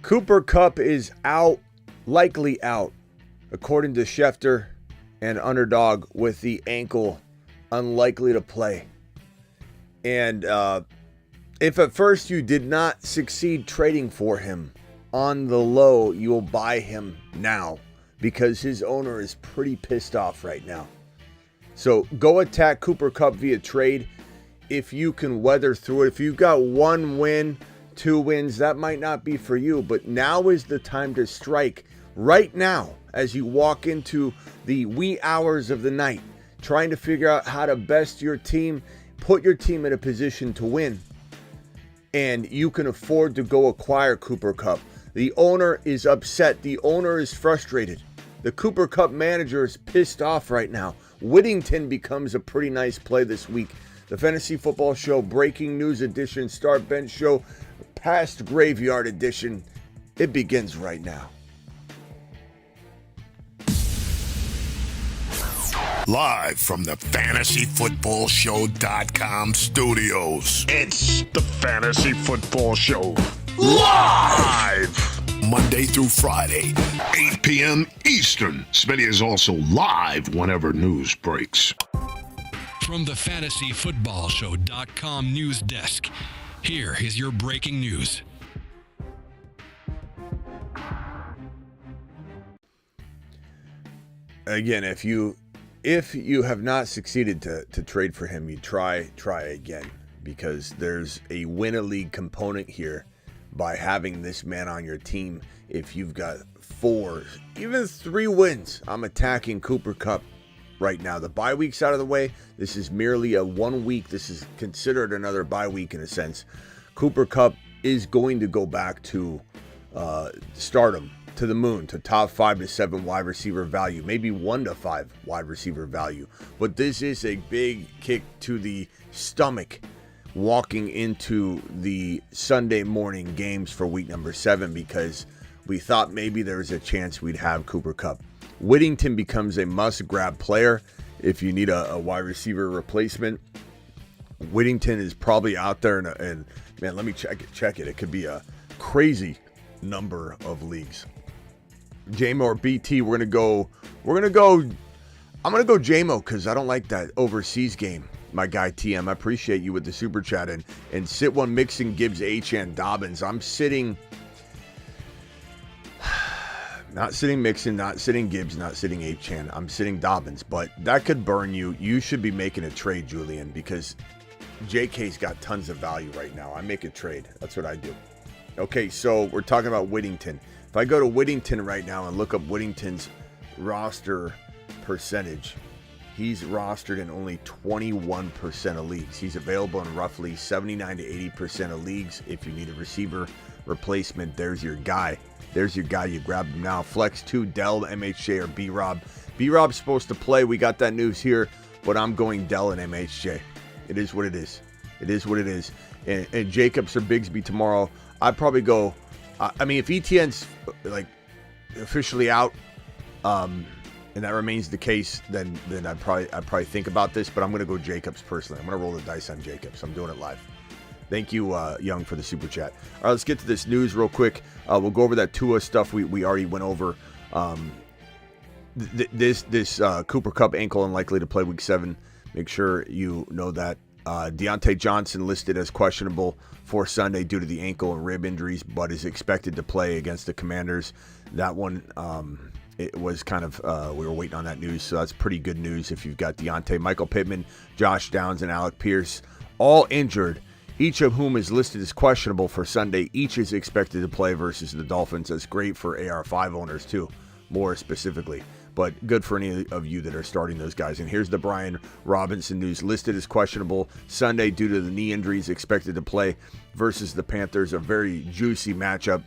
Cooper Kupp is out, likely out, according to Schefter and Underdog, with the ankle, unlikely to play. And if at first you did not succeed trading for him on the low, you will buy him now because his owner is pretty pissed off right now. So go attack Cooper Kupp via trade if you can weather through it. If you've got 1 win, 2 wins, that might not be for you, but now is the time to strike. Right now, as you walk into the wee hours of the night, trying to figure out how to best your team, put your team in a position to win. And you can afford to go acquire Cooper Kupp. The owner is upset. The owner is frustrated. The Cooper Kupp manager is pissed off right now. Whittington becomes a pretty nice play this week. The Fantasy Football Show Breaking News Edition, Start Bench Show, Past Graveyard Edition. It begins right now. Live from the FantasyFootballShow.com studios. It's the Fantasy Football Show. Live! Monday through Friday, 8 p.m. Eastern. Smitty is also live whenever news breaks. From the FantasyFootballShow.com news desk, here is your breaking news. Again, if you have not succeeded to trade for him, you try again, because there's a win-a-league component here by having this man on your team. If you've got 4, even 3 wins, I'm attacking Cooper Kupp right now. The bye week's out of the way. This is merely a 1 week. This is considered another bye week in a sense. Cooper Kupp is going to go back to stardom, to the moon, to top 5 to 7 wide receiver value, maybe 1 to 5 wide receiver value. But this is a big kick to the stomach walking into the Sunday morning games for week number 7, because we thought maybe there was a chance we'd have Cooper Kupp. Whittington becomes a must-grab player if you need a wide receiver replacement. Whittington is probably out there, and man, let me check it. It could be a crazy number of leagues. JMO or BT, I'm gonna go JMO because I don't like that overseas game. My guy TM, I appreciate you with the super chat, and sit one Mixon, Gibbs, Achane, Dobbins. I'm sitting, not sitting Mixon, not sitting Gibbs, not sitting Achane. I'm sitting Dobbins, but that could burn you. You should be making a trade, Julian, because JK's got tons of value right now. I make a trade. That's what I do. Okay, so we're talking about Whittington. If I go to Whittington right now and look up Whittington's roster percentage, he's rostered in only 21% of leagues. He's available in roughly 79 to 80% of leagues. If you need a receiver replacement, there's your guy. You grab him now. Flex 2, Dell, MHJ, or B-Rob. B-Rob's supposed to play. We got that news here, but I'm going Dell and MHJ. It is what it is. And Jacobs or Bigsby tomorrow. I'd probably go, if ETN's like officially out, and that remains the case, then I'd probably think about this, but I'm going to go Jacobs personally. I'm going to roll the dice on Jacobs. I'm doing it live. Thank you, Young, for the super chat. All right, let's get to this news real quick. We'll go over that Tua stuff we already went over. This Cooper Kupp ankle unlikely to play week 7. Make sure you know that. Deontay Johnson listed as questionable for Sunday due to the ankle and rib injuries, but is expected to play against the Commanders. That one, it was kind of, we were waiting on that news, so that's pretty good news if you've got Deontay. Michael Pittman, Josh Downs, and Alec Pierce, all injured, each of whom is listed as questionable for Sunday. Each is expected to play versus the Dolphins. That's great for AR5 owners too, more specifically. But good for any of you that are starting those guys. And here's the Brian Robinson news. Listed as questionable Sunday due to the knee injuries, expected to play versus the Panthers. A very juicy matchup.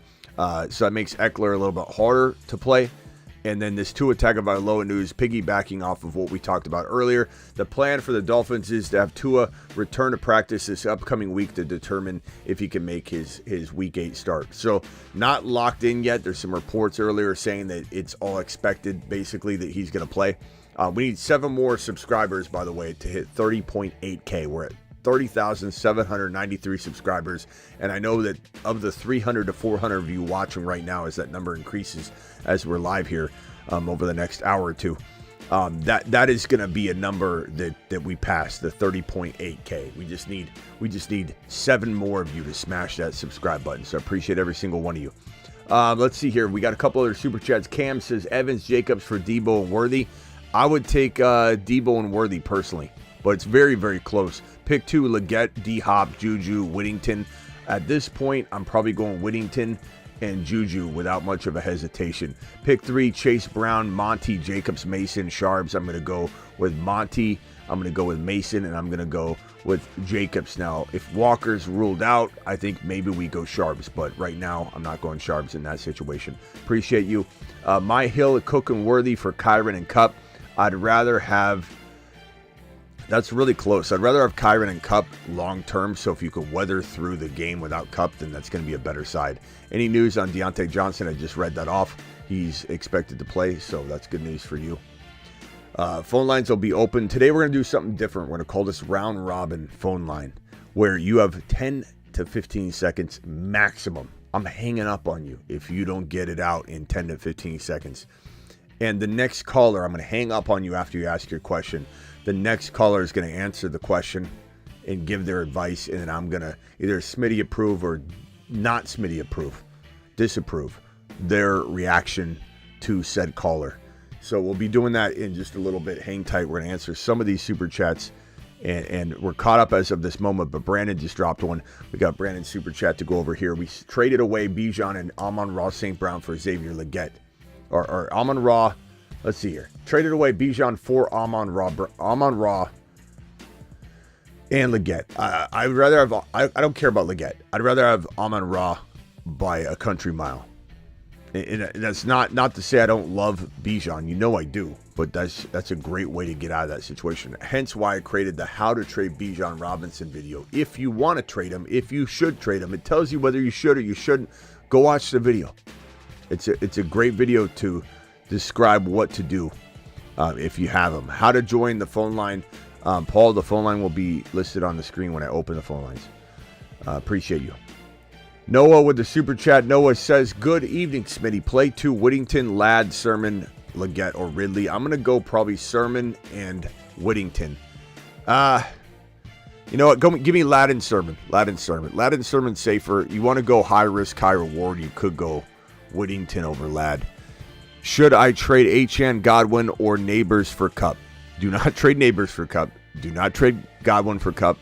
So that makes Eckler a little bit harder to play. And then this Tua Tagovailoa news, piggybacking off of what we talked about earlier. The plan for the Dolphins is to have Tua return to practice this upcoming week to determine if he can make his Week 8 start. So not locked in yet. There's some reports earlier saying that it's all expected, basically, that he's going to play. We need 7 more subscribers, by the way, to hit 30.8K. We're at 30,793 subscribers. And I know that of the 300 to 400 of you watching right now, as that number increases as we're live here over the next hour or two, that is going to be a number that we pass, the 30.8K. We just need 7 more of you to smash that subscribe button. So I appreciate every single one of you. Let's see here. We got a couple other super chats. Cam says Evans, Jacobs for Debo and Worthy. I would take Debo and Worthy personally, but it's very, very close. Pick 2, Leggett, D-Hop, Juju, Whittington. At this point, I'm probably going Whittington and Juju without much of a hesitation. Pick 3, Chase Brown, Monty, Jacobs, Mason, Sharps. I'm going to go with Monty. I'm going to go with Mason, and I'm going to go with Jacobs. Now, if Walker's ruled out, I think maybe we go Sharps, but right now I'm not going Sharps in that situation. Appreciate you. My Hill, Cook, and Worthy for Kyron and Kupp. I'd rather have... That's really close. I'd rather have Kyron and Kupp long term, so if you could weather through the game without Kupp, then that's going to be a better side. Any news on Deontay Johnson? I just read that off. He's expected to play, so that's good news for you. Phone lines will be open. Today we're going to do something different. We're going to call this round robin phone line, where you have 10 to 15 seconds maximum. I'm hanging up on you if you don't get it out in 10 to 15 seconds. And the next caller, I'm going to hang up on you after you ask your question. The next caller is going to answer the question and give their advice, and then I'm going to either Smitty approve or not Smitty approve, disapprove their reaction to said caller. So we'll be doing that in just a little bit. Hang tight. We're going to answer some of these super chats, and we're caught up as of this moment, but Brandon just dropped one. We got Brandon's super chat to go over here. We traded away Bijan and Amon-Ra St. Brown for Xavier Leggett. Or Amon-Ra, let's see here. Traded away Bijan for Amon-Ra and Leggett. I'd rather have, I don't care about Leggett. I'd rather have Amon-Ra by a country mile. And that's not to say I don't love Bijan. You know I do. But that's a great way to get out of that situation. Hence why I created the How to Trade Bijan Robinson video. If you want to trade him, if you should trade him, it tells you whether you should or you shouldn't. Go watch the video. It's a great video to describe what to do if you have him. How to join the phone line. Paul, the phone line will be listed on the screen when I open the phone lines. Appreciate you. Noah with the super chat. Noah says, good evening, Smitty. Play 2, Whittington, Ladd, Sermon, Leggett, or Ridley. I'm going to go probably Sermon and Whittington. You know what? Give me Ladd and Sermon. Ladd and Sermon safer. You want to go high risk, high reward. You could go Whittington over Ladd. Should I trade Achane, Godwin, or Neighbors for Kupp? Do not trade Neighbors for Kupp. Do not trade Godwin for Kupp.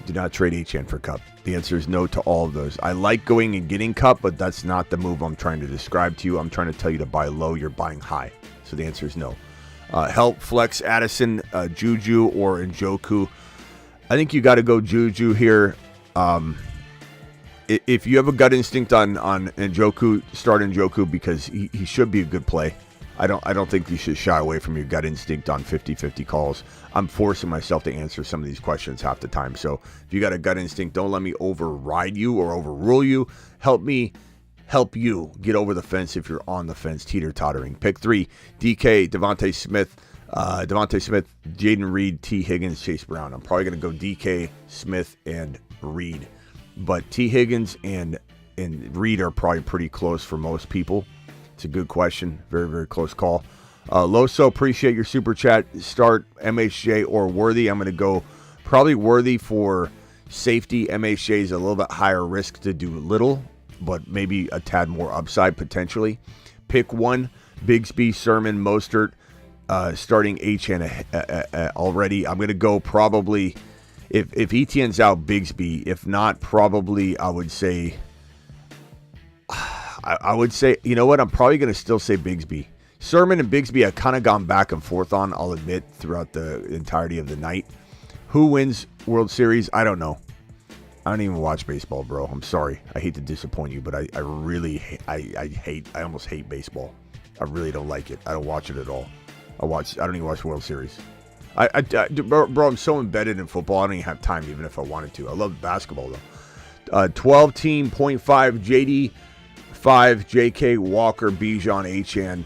Do not trade Achane for Kupp. The answer is no to all of those. I like going and getting Kupp, but that's not the move I'm trying to describe to you. I'm trying to tell you to buy low. You're buying high. So the answer is no. Help flex Addison, Juju, or Njoku. I think you got to go Juju here. If you have a gut instinct on Njoku, start Njoku because he should be a good play. I don't think you should shy away from your gut instinct on 50-50 calls. I'm forcing myself to answer some of these questions half the time. So if you got a gut instinct, don't let me override you or overrule you. Help me help you get over the fence if you're on the fence, teeter-tottering. Pick 3, DK, Devontae Smith, Jaden Reed, T. Higgins, Chase Brown. I'm probably going to go DK, Smith, and Reed. But T. Higgins and Reed are probably pretty close for most people. It's a good question. Very, very close call. Loso, appreciate your super chat. Start MHJ or Worthy. I'm going to go probably Worthy for safety. MHJ is a little bit higher risk to do little, but maybe a tad more upside potentially. Pick 1, Bigsby, Sermon, Mostert, starting Achane already. I'm going to go probably, if Etienne's out, Bigsby. If not, probably I would say, you know what? I'm probably going to still say Bigsby. Sermon and Bigsby, I've kind of gone back and forth on, I'll admit, throughout the entirety of the night. Who wins World Series? I don't know. I don't even watch baseball, bro. I'm sorry. I hate to disappoint you, but I really I almost hate baseball. I really don't like it. I don't watch it at all. I don't even watch World Series. Bro, I'm so embedded in football, I don't even have time even if I wanted to. I love basketball, though. 12 team, 0.5, JD, 5, JK, Walker, Bijan, Achane,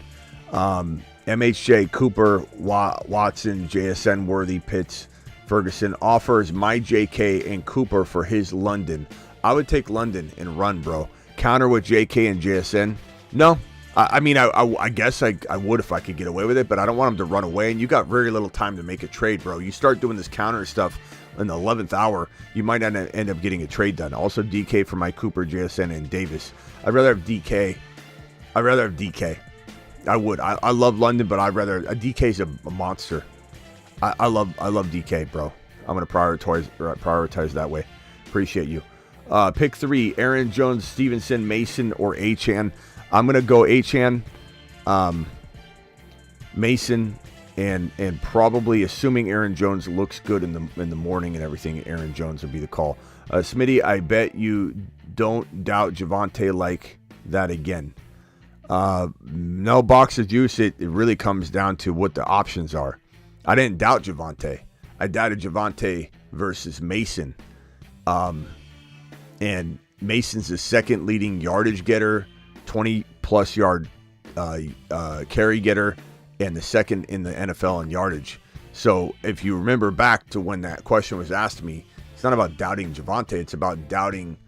MHJ, Cooper, Watson, JSN, Worthy, Pitts, Ferguson offers my JK and Cooper for his London. I would take London and run, bro. Counter with JK and JSN? No. I mean, I guess I would if I could get away with it, but I don't want him to run away. And you got very little time to make a trade, bro. You start doing this counter stuff in the 11th hour, you might not end up getting a trade done. Also, DK for my Cooper, JSN, and Davis. I'd rather have DK. I would. I love London, but I'd rather. DK's a monster. I love DK, bro. I'm going to prioritize that way. Appreciate you. Pick 3, Aaron Jones, Stevenson, Mason, or Achane. I'm going to go Achane, Mason, and probably, assuming Aaron Jones looks good in the morning and everything, Aaron Jones would be the call. Smitty, I bet you don't doubt Javonte like that again. No box of juice. It really comes down to what the options are. I didn't doubt Javonte. I doubted Javonte versus Mason. And Mason's the second leading yardage getter, 20-plus yard carry getter, and the second in the NFL in yardage. So if you remember back to when that question was asked to me, it's not about doubting Javonte. It's about doubting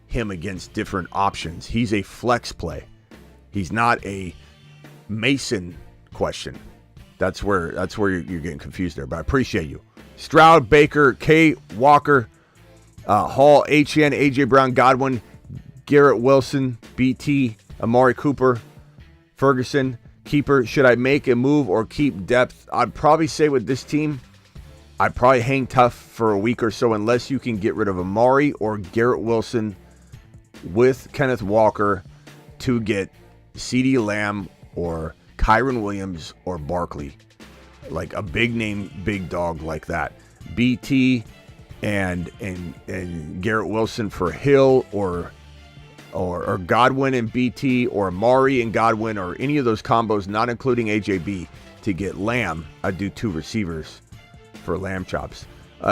him against different options. He's a flex play. He's not a Mason question. That's where you're getting confused there. But I appreciate you. Stroud, Baker, K, Walker, Hall, HN, AJ Brown, Godwin, Garrett Wilson, BT, Amari Cooper, Ferguson, keeper. Should I make a move or keep depth? I'd probably say with this team, I'd probably hang tough for a week or so unless you can get rid of Amari or Garrett Wilson with Kenneth Walker to get CeeDee Lamb or Kyron Williams or Barkley. Like a big name, big dog like that. BT and Garrett Wilson for Hill or Godwin and BT or Amari and Godwin or any of those combos, not including AJB, to get Lamb. I'd do 2 receivers for lamb chops.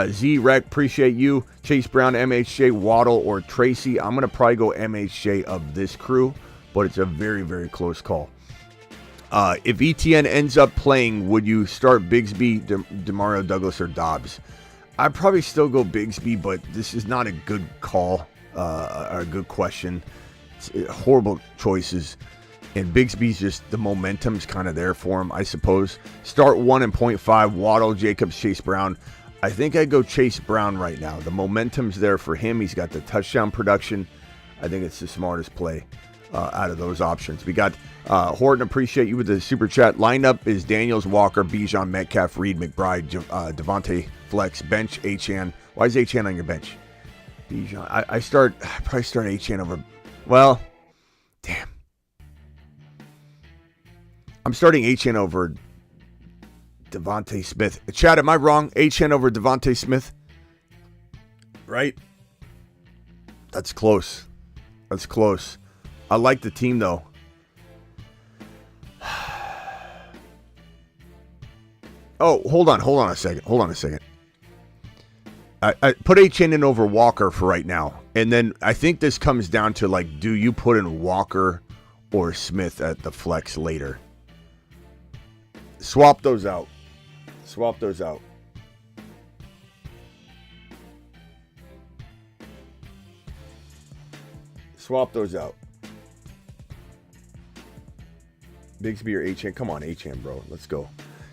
Z-Rec, appreciate you. Chase Brown, MHJ, Waddle, or Tracy. I'm going to probably go MHJ of this crew, but it's a very, very close call. If ETN ends up playing, would you start Bigsby, Demario Douglas, or Dobbs? I'd probably still go Bigsby, but this is not a good call, or a good question. It's horrible choices. And Bigsby's just, the momentum's kind of there for him, I suppose. Start 1.5, Waddle, Jacobs, Chase Brown. I think I'd go Chase Brown right now. The momentum's there for him. He's got the touchdown production. I think it's the smartest play out of those options. We got Horton, appreciate you with the super chat. Lineup is Daniels, Walker, Bijan, Metcalf, Reed, McBride, Devontae, Flex, bench, Achane. Why is Achane on your bench? Bijan. I probably start Achane over. Well, damn. I'm starting Achane over Devontae Smith. Chad, am I wrong? Achane over Devontae Smith? Right? That's close. That's close. I like the team, though. Oh, hold on a second. I put Achane in over Walker for right now. And then I think this comes down to, like, do you put in Walker or Smith at the flex later? Swap those out. Swap those out. Swap those out. Bigsby or Achane? Come on, Achane, bro. Let's go.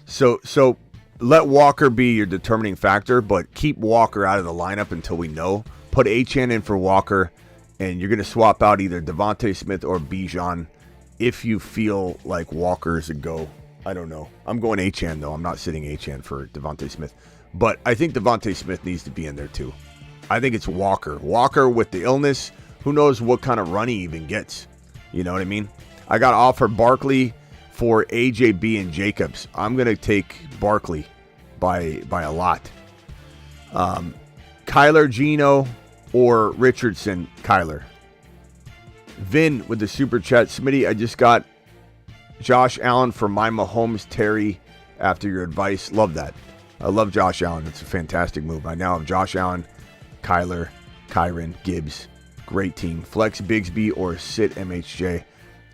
So let Walker be your determining factor, but keep Walker out of the lineup until we know. Put Achane in for Walker, and you're going to swap out either Devontae Smith or Bijan if you feel like Walker is a go. I don't know. I'm going Achane, though. I'm not sitting Achane for Devontae Smith. But I think Devontae Smith needs to be in there, too. I think it's Walker. Walker with the illness, who knows what kind of run he even gets. You know what I mean? I got offered Barkley for AJB and Jacobs. I'm going to take Barkley by a lot. Kyler, Geno, or Richardson, Kyler. Vin with the super chat. Smitty, I just got Josh Allen for my Mahomes Terry after your advice. Love that. I love Josh Allen. It's a fantastic move. I now have Josh Allen, Kyler, Kyron, Gibbs. Great team. Flex Bigsby or sit MHJ.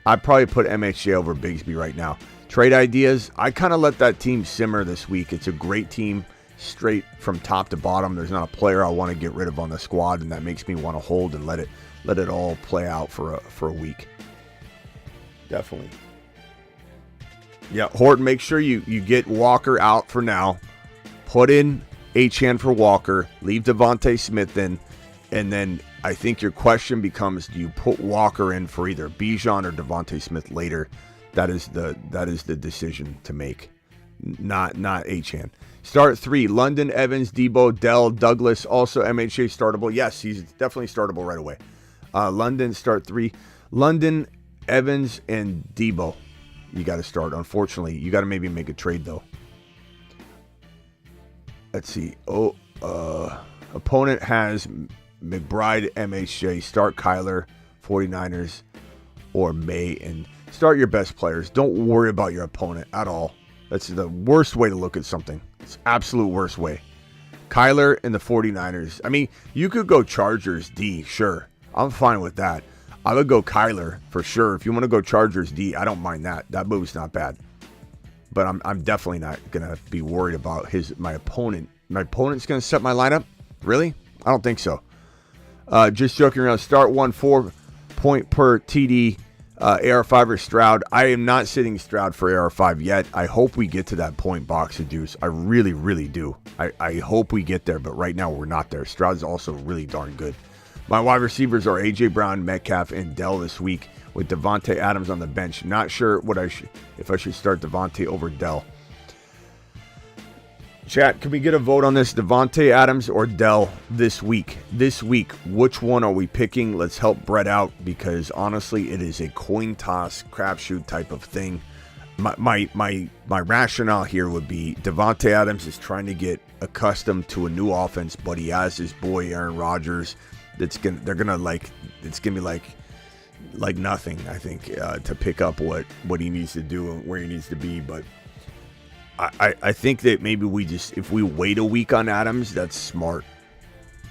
I'd probably put MHJ over Bigsby right now. Trade ideas. I kind of let that team simmer this week. It's a great team. straight from top to bottom. There's not a player I want to get rid of on the squad, and that makes me want to hold and let it all play out for a week. Definitely. Yeah, Horton, make sure you get Walker out for now. Put in Achane for Walker. Leave Devontae Smith in. And then I think your question becomes, do you put Walker in for either Bijan or Devontae Smith later? That is the decision to make. Not Achane. Start 3, London, Evans, Debo, Dell, Douglas, also MHA startable. Yes, he's definitely startable right away. London, start 3. London, Evans, and Debo. You got to start. Unfortunately, you got to maybe make a trade, though. Let's see. Opponent has McBride, MHJ. Start Kyler, 49ers, or May, and start your best players. Don't worry about your opponent at all. That's the worst way to look at something. It's absolute worst way. Kyler and the 49ers. I mean, you could go Chargers D, sure. I'm fine with that. I would go Kyler for sure. If you want to go Chargers D, I don't mind that. That move's not bad. But I'm definitely not going to be worried about my opponent. My opponent's going to set my lineup? Really? I don't think so. Just joking around. Start 1, 4 point per TD. AR5 or Stroud. I am not sitting Stroud for AR5 yet. I hope we get to that point box of juice. I really, really do. I hope we get there, but right now we're not there. Stroud's also really darn good. My wide receivers are A.J. Brown, Metcalf, and Dell this week with Devontae Adams on the bench. Not sure if I should start Devontae over Dell. Chat, can we get a vote on this? Devontae Adams or Dell this week? This week, which one are we picking? Let's help Brett out because honestly, it is a coin toss, crapshoot type of thing. My rationale here would be Devontae Adams is trying to get accustomed to a new offense, but he has his boy Aaron Rodgers. It's gonna be like nothing. I think to pick up what he needs to do and where he needs to be, but. I think that maybe if we wait a week on Adams, that's smart.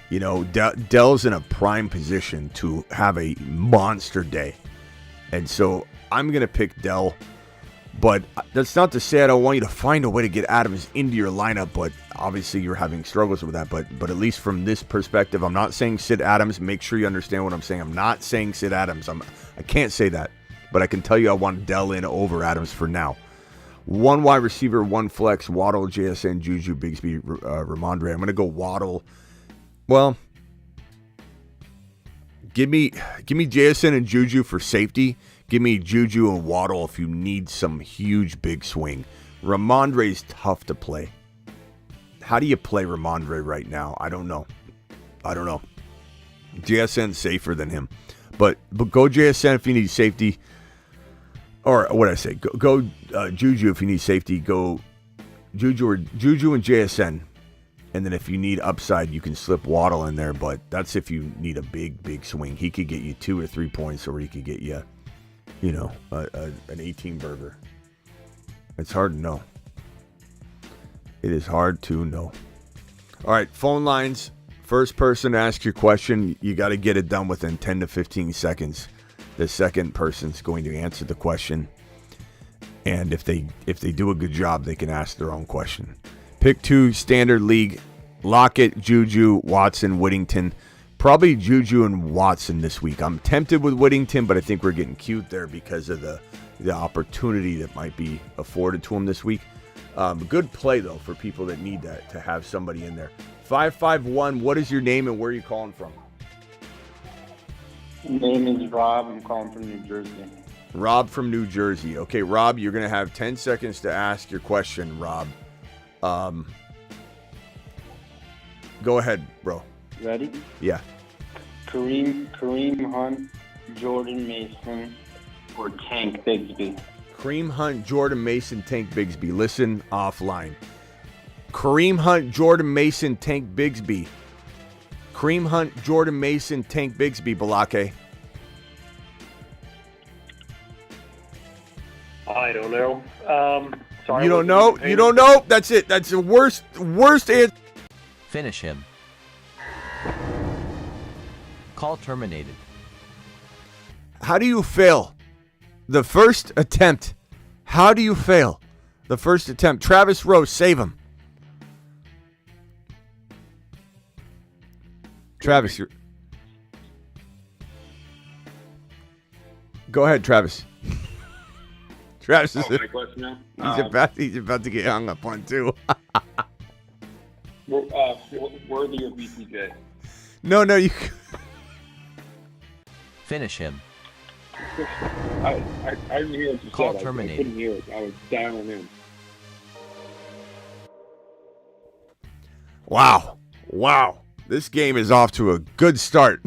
You know, Dell's in a prime position to have a monster day. And so I'm going to pick Dell. But that's not to say I don't want you to find a way to get Adams into your lineup. But obviously you're having struggles with that. But at least from this perspective, I'm not saying sit Adams. Make sure you understand what I'm saying. I'm not saying sit Adams. I can't say that. But I can tell you I want Dell in over Adams for now. 1 wide receiver, 1 flex, Waddle, JSN, Juju, Bigsby, Ramondre. I'm going to go Waddle. Well, give me JSN and Juju for safety. Give me Juju and Waddle if you need some huge big swing. Ramondre's tough to play. How do you play Ramondre right now? I don't know. JSN's safer than him. But go JSN if you need safety. Or what did I say? Go Juju if you need safety. Go Juju and JSN. And then if you need upside, you can slip Waddle in there. But that's if you need a big swing. He could get you 2 or 3 points, or he could get you, an 18 burger. It's hard to know. It is hard to know. All right, phone lines. First person to ask your question, you got to get it done within 10 to 15 seconds. The second person's going to answer the question. And if they do a good job, they can ask their own question. Pick 2, standard league. Lockett, Juju, Watson, Whittington. Probably Juju and Watson this week. I'm tempted with Whittington, but I think we're getting cute there because of the opportunity that might be afforded to him this week. Good play, though, for people that need that, to have somebody in there. 551, what is your name and where are you calling from? Name is Rob. I'm calling from New Jersey. Rob from New Jersey. Okay, Rob, you're going to have 10 seconds to ask your question, Rob. Go ahead, bro. Ready? Yeah. Kareem Hunt, Jordan Mason, or Tank Bigsby? Kareem Hunt, Jordan Mason, Tank Bigsby. Listen offline. Kareem Hunt, Jordan Mason, Tank Bigsby. Kareem Hunt, Jordan Mason, Tank Bigsby, Balake. I don't know. Sorry. You don't know? You don't know? That's it. That's the worst answer. Finish him. Call terminated. How do you fail the first attempt? How do you fail the first attempt? Travis Rose, save him. Travis, go ahead, Travis. Travis is My question now. he's about to get hung up on too. Worthy of BTJ. No, you. Finish him. I didn't hear what you Call said. I terminated. couldn't hear it. I was dialing in. Wow. This game is off to a good start.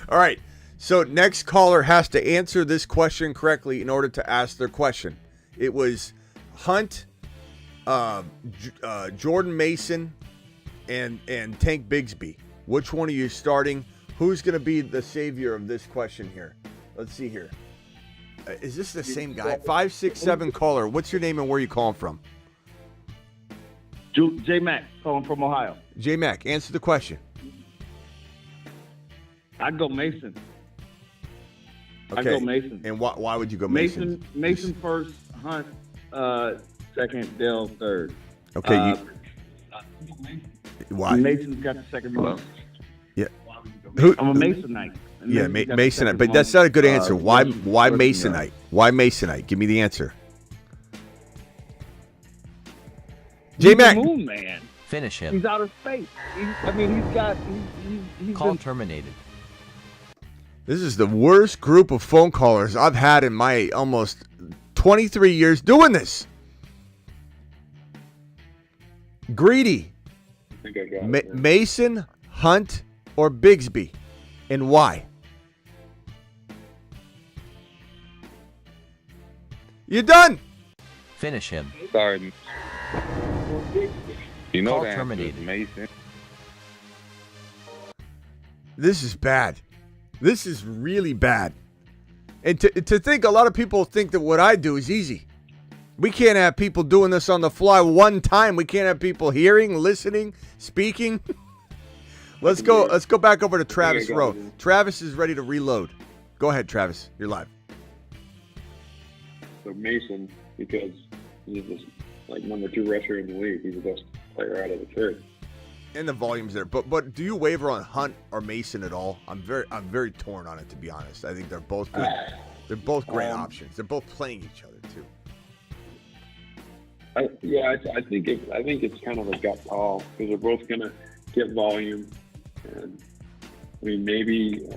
All right. So next caller has to answer this question correctly in order to ask their question. It was Hunt, Jordan Mason, and Tank Bigsby. Which one are you starting? Who's going to be the savior of this question here? Let's see here. Is this the same guy? 567 caller. What's your name and where are you calling from? J Mac, calling from Ohio. J Mac, answer the question. I'd go Mason. Okay. I'd go Mason. And why would you go Mason? Mason first, Hunt second, Dell third. Okay. Why? Mason's got the second most. Yeah. I'm a Masonite. Yeah, Masonite. But that's not a good answer. Why Masonite? Why Masonite? Give me the answer. J-Mac. Moon man. Finish him. He's out of space. He's Call terminated. This is the worst group of phone callers I've had in my almost 23 years doing this. Greedy. I think I got it. Mason, Hunt, or Bigsby, and why? You done? Finish him. Sorry. You know Call that terminated. Mason. This is bad. This is really bad. And to think a lot of people think that what I do is easy. We can't have people doing this on the fly one time. We can't have people hearing, listening, speaking. Let's go back over to Travis Rowe. Travis is ready to reload. Go ahead, Travis. You're live. So Mason, because he's just like number 2 rusher in the league. He's the best player out of the third. And the volume's there. But do you waver on Hunt or Mason at all? I'm very torn on it, to be honest. I think they're both good. They're both great options. They're both playing each other too. I think it's kind of a gut call because they're both gonna get volume, and I mean maybe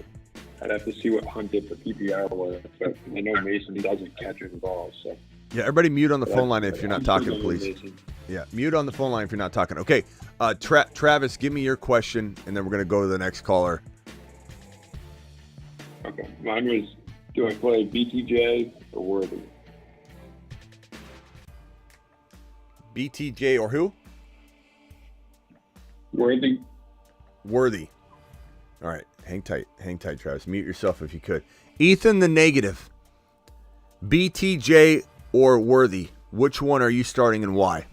I'd have to see what Hunt did for PPR was, but I know Mason he doesn't catch the ball. So yeah, everybody mute on the phone line if you're not talking, please. Mason. Yeah, mute on the phone line if you're not talking. Okay, Travis, give me your question, and then we're gonna go to the next caller. Okay, mine was: do I play BTJ or Worthy? BTJ or who? Worthy. Worthy. All right, hang tight, Travis. Mute yourself if you could. Ethan, the negative. BTJ or Worthy? Which one are you starting and why?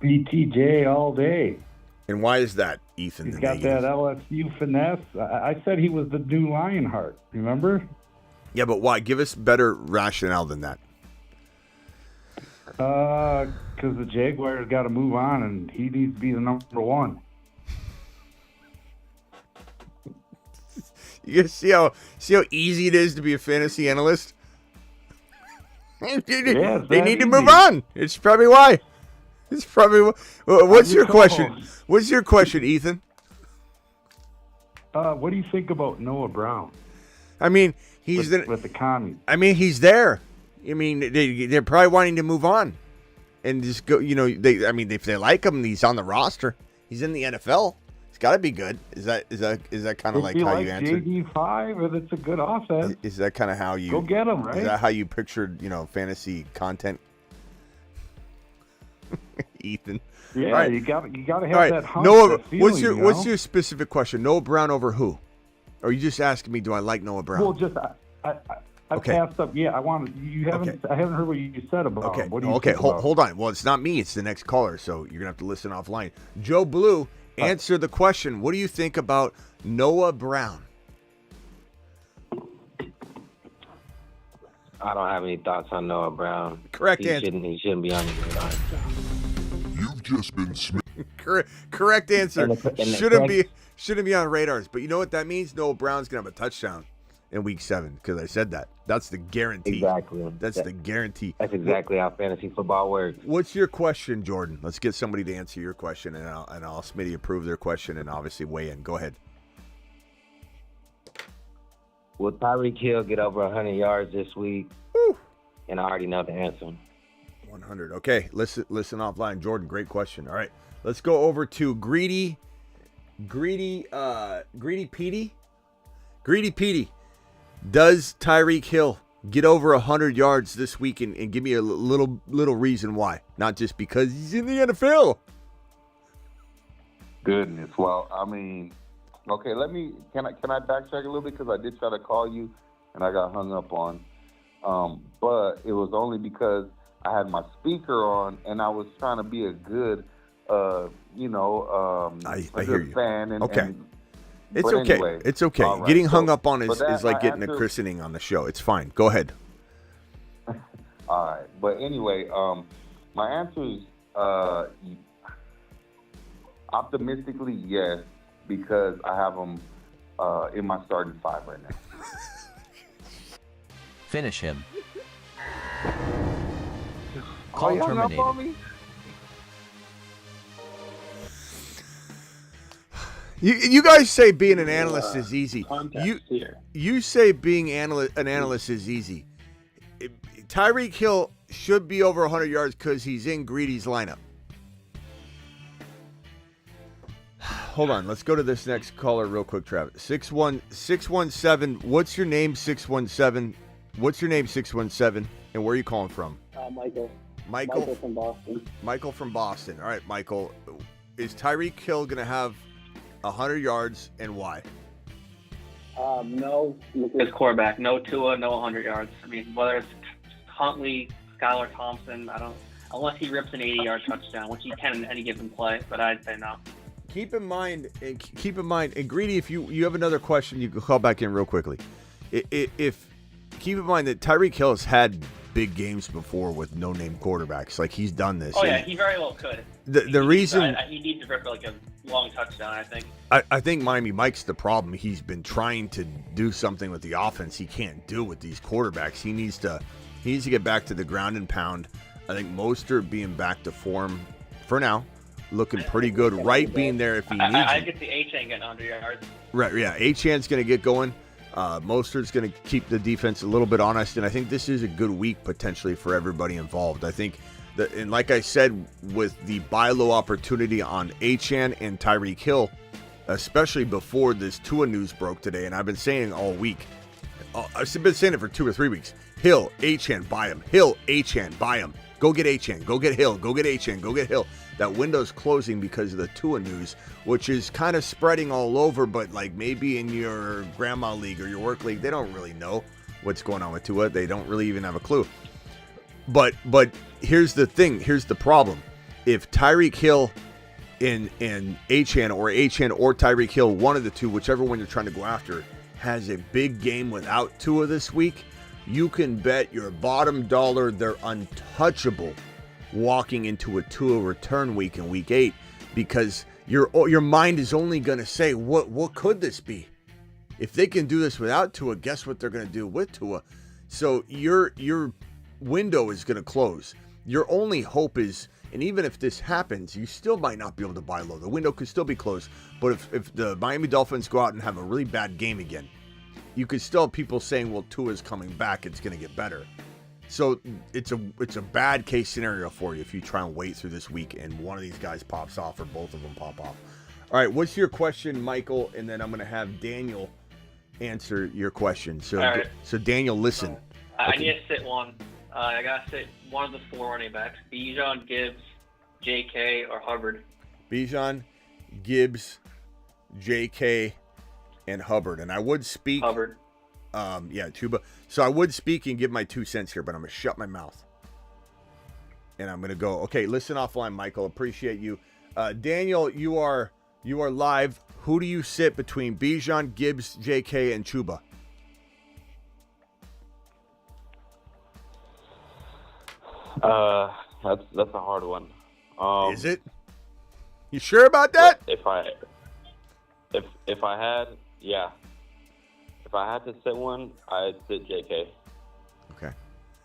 BTJ all day. And why is that, Ethan? He's the got negative? that LSU finesse. I said he was the new Lionheart. Remember? Yeah, but why? Give us better rationale than that. Because the Jaguars got to move on, and he needs to be the number 1. You see how easy it is to be a fantasy analyst? They need to move on. It's probably why. It's probably. What's your question? What's your question, Ethan? What do you think about Noah Brown? I mean, he's with the commies. I mean, he's there. I mean, they're probably wanting to move on and just go. You know, if they like him, he's on the roster. He's in the NFL. It's got to be good. Is that kind of like how you answered? JD5, and it's a good offense. Is that kind of how you go get him? Right? Is that how you pictured fantasy content? Ethan. Yeah, right. you got to have right. that hunch. Noah, that feeling, what's your specific question? Noah Brown over who? Or are you just asking me, do I like Noah Brown? Well, just I passed up. Yeah, I wanted. You haven't. Okay. I haven't heard what you said about him. What do you think about hold on. Well, it's not me. It's the next caller. So you're gonna have to listen offline. Joe Blue, answer the question. What do you think about Noah Brown? I don't have any thoughts on Noah Brown. Correct answer. He shouldn't be on the radar. You've just been Correct answer. And the Shouldn't be on radars. But you know what that means? Noah Brown's gonna have a touchdown in week 7 because I said that. That's the guarantee. Exactly. That's the guarantee. That's exactly how fantasy football works. What's your question, Jordan? Let's get somebody to answer your question, and I'll Smitty approve their question and obviously weigh in. Go ahead. Will Tyreek Hill get over 100 yards this week? Woo. And I already know the answer. 100. Okay, listen offline. Jordan, great question. All right, let's go over to Greedy Petey. Greedy Petey. Does Tyreek Hill get over 100 yards this week and give me a little reason why? Not just because he's in the NFL. Goodness. Well, I mean, okay, can I backtrack a little bit because I did try to call you and I got hung up on. But it was only because I had my speaker on and I was trying to be a good I hear you. Fan. Okay. It's okay. Anyway, it's okay. right. Getting hung up on is like getting answer, a christening on the show. It's fine. Go ahead. All right. But anyway, my answer is optimistically yes, because I have him in my starting 5 right now. Finish him. Call Call terminated. me? You guys say being an analyst is easy. Here. You say being an analyst is easy. Tyreek Hill should be over 100 yards because he's in Greedy's lineup. Hold on. Let's go to this next caller real quick, Travis. 617. What's your name, 617? What's your name, 617? And where are you calling from? Michael. Michael from Boston. Michael from Boston. All right, Michael. Is Tyreek Hill going to have 100 yards and why? No. His quarterback. No Tua, no 100 yards. I mean, whether it's Huntley, Skylar Thompson, unless he rips an 80-yard touchdown, which he can in any given play, but I'd say no. Keep in mind, and Greedy, if you have another question, you can call back in real quickly. If keep in mind that Tyreek Hill has had big games before with no-name quarterbacks. Like, he's done this. Oh, yeah, he very well could. The reason... He needs to rip like a long touchdown, I think. I think Miami Mike's the problem. He's been trying to do something with the offense he can't do with these quarterbacks. He needs to get back to the ground and pound. I think Mostert being back to form for now, looking pretty good. Right being there if he needs I it. get the A-Chain getting 100 yards. Right, yeah. A-Chan's going to get going. Mostert's going to keep the defense a little bit honest, and I think this is a good week potentially for everybody involved. I think that, and like I said, with the buy low opportunity on A-Chan and Tyreek Hill, especially before this Tua news broke today, and I've been saying all week, I've been saying it for 2 or 3 weeks. Hill, A-Chan, buy him. Hill, A-Chan, buy him. Go get A-Chan. Go get Hill. Go get A-Chan. Go get Hill. That window's closing because of the Tua news, which is kind of spreading all over, but like maybe in your grandma league or your work league, they don't really know what's going on with Tua. They don't really even have a clue. But here's the thing. Here's the problem. If Tyreek Hill and A-Chan or Tyreek Hill, one of the two, whichever one you're trying to go after, has a big game without Tua this week, you can bet your bottom dollar they're untouchable walking into a Tua return week in week 8, because your mind is only going to say, what could this be? If they can do this without Tua, guess what they're going to do with Tua? So your window is going to close. Your only hope is, and even if this happens, you still might not be able to buy low. The window could still be closed. But if the Miami Dolphins go out and have a really bad game again, you could still have people saying, well, Tua's coming back, it's going to get better. So it's a bad case scenario for you if you try and wait through this week and one of these guys pops off or both of them pop off. All right, what's your question, Michael? And then I'm going to have Daniel answer your question. So, right. So Daniel, listen. I need to sit one. I got to sit one of the 4 running backs: Bijan, Gibbs, J.K., or Hubbard. Bijan, Gibbs, J.K., and Hubbard. And I would speak. Hubbard. Chuba. So I would speak and give my 2 cents here, but I'm going to shut my mouth. And I'm going to go, okay, listen offline, Michael. Appreciate you. Daniel, you are live. Who do you sit between Bijan, Gibbs, JK, and Chuba? That's a hard one. Is it? You sure about that? If I had, yeah. If I had to sit one, I'd sit JK. Okay.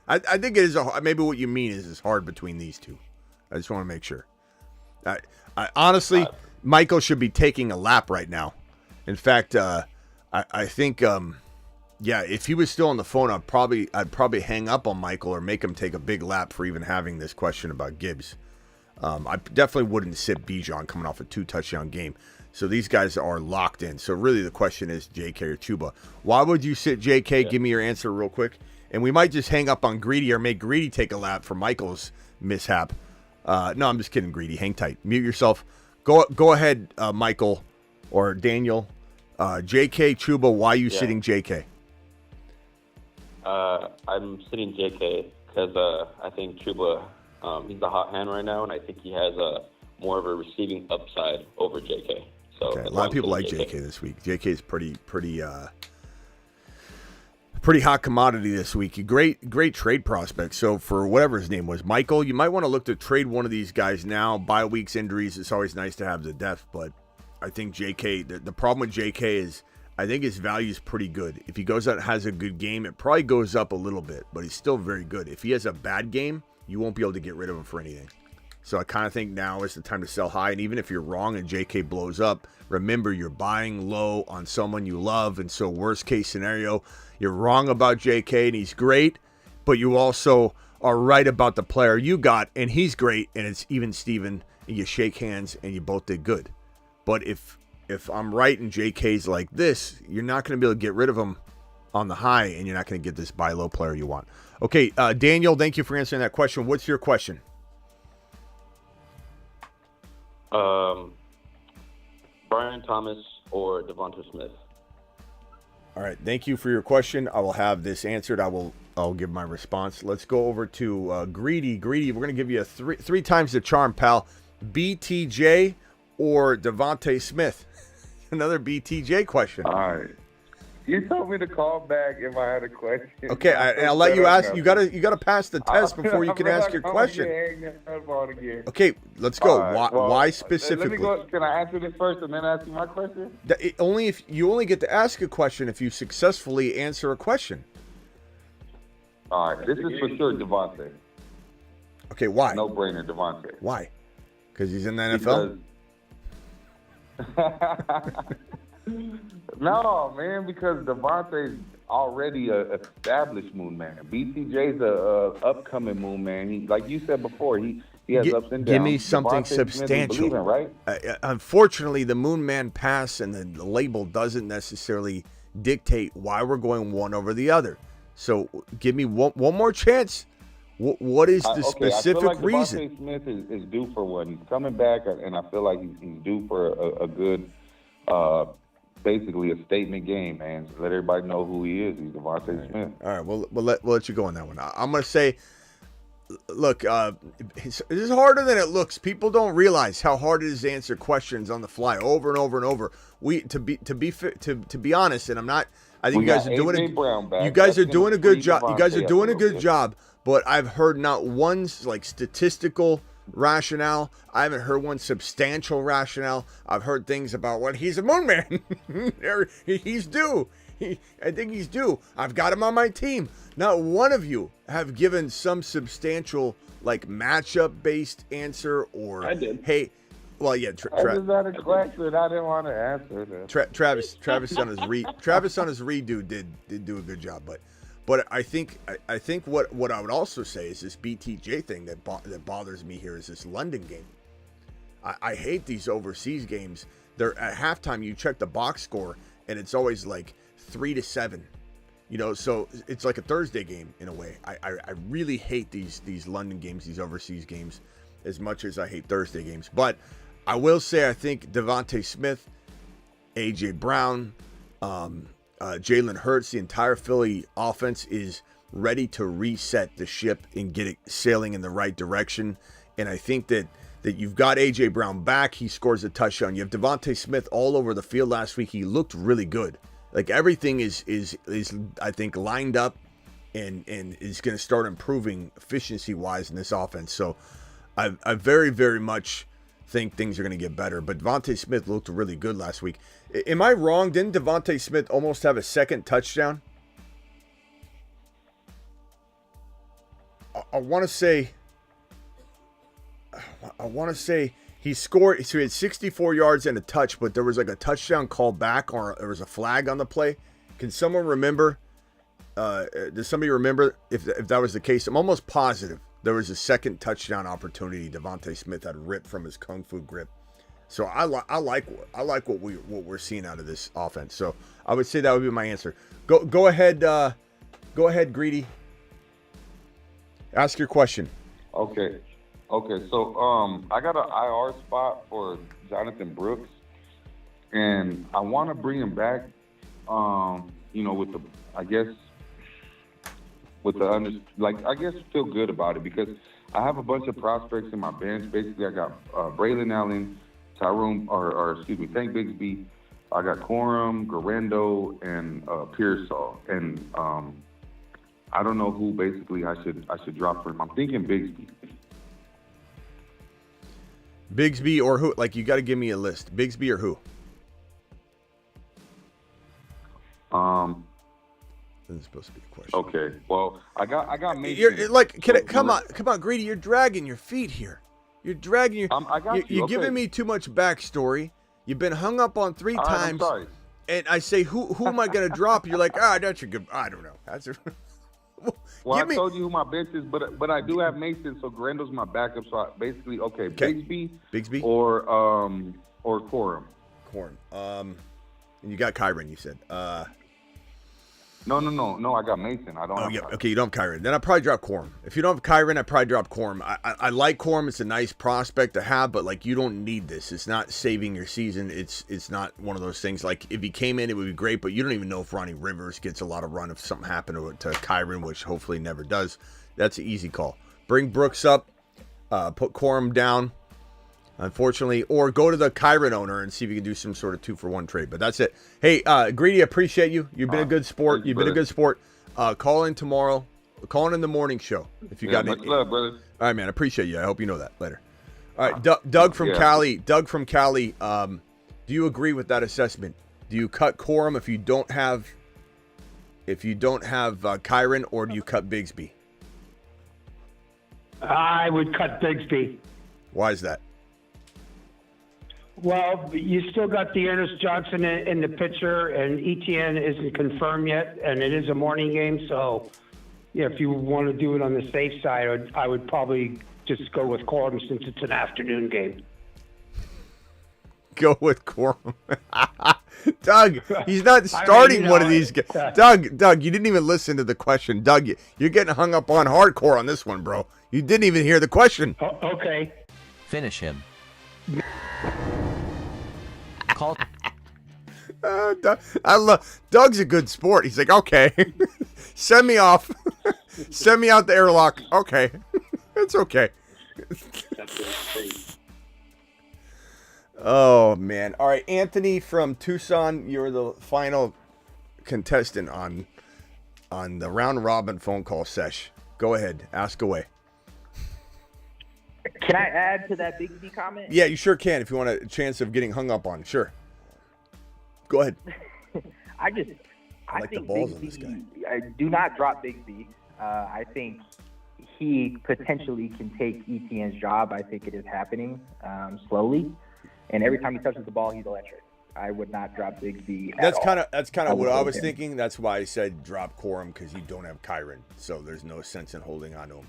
I think it is maybe what you mean is it's hard between these two. I just want to make sure. I honestly, Michael should be taking a lap right now. In fact, I think, if he was still on the phone, I'd probably hang up on Michael or make him take a big lap for even having this question about Gibbs. I definitely wouldn't sit Bijan coming off a 2-touchdown game. So these guys are locked in. So really the question is JK or Chuba. Why would you sit JK? Yeah. Give me your answer real quick. And we might just hang up on Greedy or make Greedy take a lap for Michael's mishap. No, I'm just kidding, Greedy. Hang tight. Mute yourself. Go ahead, Michael or Daniel. JK, Chuba, why are you sitting JK? I'm sitting JK because I think Chuba, he's the hot hand right now, and I think he has more of a receiving upside over JK. So a lot of people like JK this week. JK is pretty hot commodity this week. Great trade prospect. So for whatever his name was, Michael, you might want to look to trade one of these guys now. Bye weeks, injuries. It's always nice to have the depth, but I think JK. The problem with JK is I think his value is pretty good. If he goes out and has a good game, it probably goes up a little bit, but he's still very good. If he has a bad game, you won't be able to get rid of him for anything. So I kind of think now is the time to sell high. And even if you're wrong and JK blows up, remember you're buying low on someone you love. And so worst case scenario, you're wrong about JK and he's great, but you also are right about the player you got and he's great. And it's even Steven and you shake hands and you both did good. But if I'm right and JK's like this, you're not going to be able to get rid of him on the high and you're not going to get this buy low player you want. Okay, Daniel, thank you for answering that question. What's your question? Brian Thomas or Devonta Smith. All right, thank you for your question. I will have this answered. I'll give my response. Let's go over to Greedy. Greedy, we're going to give you a three times the charm, pal. BTJ or Devonta Smith? Another BTJ question. All right. You told me to call back if I had a question. Okay, I'll let you ask. You gotta pass the test before you can ask your question. Okay, let's go. Right, why specifically? Let me go. Can I answer this first and then ask you my question? If you only get to ask a question if you successfully answer a question. All right, this is for sure Devonta. Okay, why? No brainer, Devonta. Why? Because he's in the NFL. No, man, because Devontae's already a established Moon Man. BTJ's a upcoming Moon Man. He, like you said before, he has ups and downs. Give me something substantial. Right? Unfortunately, the Moon Man pass and the label doesn't necessarily dictate why we're going one over the other. So give me one more chance. What is the specific I feel like reason? Devonta Smith is due for one. He's coming back, and I feel like he's due for a good basically a statement game, man. So let everybody know who he is. He's Devonta Smith. All right, we'll let you go on that one. I'm going to say, look, this is harder than it looks. People don't realize how hard it is to answer questions on the fly over and over and over. To be honest, and I'm not. I think you guys are doing it. You guys are doing a good job. You guys are doing a good job. But I've heard not one statistical rationale. I haven't heard one substantial rationale. I've heard things about what he's a Moon Man. He's due. I think he's due. I've got him on my team. Not one of you have given some substantial matchup based answer or I did. Hey, well, yeah. I just had a question. I didn't want to answer that. Travis on his redo did do a good job, but I think what I would also say is this BTJ thing that bothers me here is this London game. I hate these overseas games. They're at halftime. You check the box score and it's always 3-7. So it's like a Thursday game in a way. I really hate these London games, these overseas games, as much as I hate Thursday games. But I will say I think Devonta Smith, A.J. Brown, Jalen Hurts, the entire Philly offense is ready to reset the ship and get it sailing in the right direction. And I think that you've got A.J. Brown back. He scores a touchdown. You have Devonta Smith all over the field last week. He looked really good. Everything is I think lined up and is going to start improving efficiency wise in this offense. So I very, very much think things are going to get better. But Devontae Smith looked really good last week. Am I wrong? Didn't Devontae Smith almost have a second touchdown? I want to say he scored. So he had 64 yards and a touch, but there was like a touchdown called back, or there was a flag on the play. Can someone remember? Does somebody remember if that was the case? I'm almost positive there was a second touchdown opportunity Devontae Smith had ripped from his kung fu grip. So I like what we're seeing out of this offense. So I would say that would be my answer. Go ahead, Greedy. Ask your question. Okay. So I got an IR spot for Jonathan Brooks, and I want to bring him back. Feel good about it because I have a bunch of prospects in my bench. Basically, I got Braylon Allen, Tank Bigsby. I got Corum, Garendo, and Pearsall, and I don't know who basically I should drop for him. I'm thinking Bigsby. Bigsby or who? Like, you got to give me a list. Bigsby or who? This is supposed to be a question. Okay. Well, I got Mason. You're like, come on, Greedy. You're dragging your feet here. You're dragging your. I got you. You're okay. giving me too much backstory. You've been hung up on 3 times. I'm sorry. And I say, who am I going to drop? You're like, that's a good. I don't know. That's a. Well, I told you who my bench is, but I do have Mason, so Garendo's my backup. So basically, okay. Bigsby, or Corum. And you got Kyron. You said. No. I got Mason. I don't. Oh yeah. Okay, you don't have Kyron. Then I probably drop Corum. If you don't have Kyron, I probably drop Corum. I like Corum. It's a nice prospect to have, but like you don't need this. It's not saving your season. It's not one of those things. Like if he came in, it would be great, but you don't even know if Ronnie Rivers gets a lot of run if something happened to Kyron, which hopefully never does. That's an easy call. Bring Brooks up. Put Corum down. Unfortunately, or go to the Kyron owner and see if you can do some sort of 2-for-1 trade. But that's it. Hey, Greedy, appreciate you. You've been a good sport. You've been a good sport. Call in tomorrow. Call in the morning show if you got any. Much love, brother. All right, man. I appreciate you. I hope you know that later. All right, Doug from Cali. Doug from Cali. Do you agree with that assessment? Do you cut Corum if you don't have Kyron, or do you cut Bigsby? I would cut Bigsby. Why is that? Well, you still got the Ernest Johnson in the pitcher, and ETN isn't confirmed yet, and it is a morning game. So, yeah, if you want to do it on the safe side, I would probably just go with Corum since it's an afternoon game. Go with Corum. Doug, he's not starting one of these guys. Doug, you didn't even listen to the question. Doug, you're getting hung up on hardcore on this one, bro. You didn't even hear the question. Okay. Finish him. Call. Doug's a good sport. He's like, okay, send me off. Send me out the airlock. Okay. It's okay. Oh, man. All right, Anthony from Tucson, you're the final contestant on the round robin phone call sesh. Go ahead. Ask away. Can I add to that Bigsby comment? Yeah, you sure can if you want a chance of getting hung up on. Sure. Go ahead. I like think the balls Bigsby, on this guy. I do not drop Bigsby. I think he potentially can take ETN's job. I think it is happening slowly. And every time he touches the ball, he's electric. I would not drop Bigsby at That's all. kind of what I was thinking. That's why I said drop Corum, because you don't have Kyron. So there's no sense in holding on to him.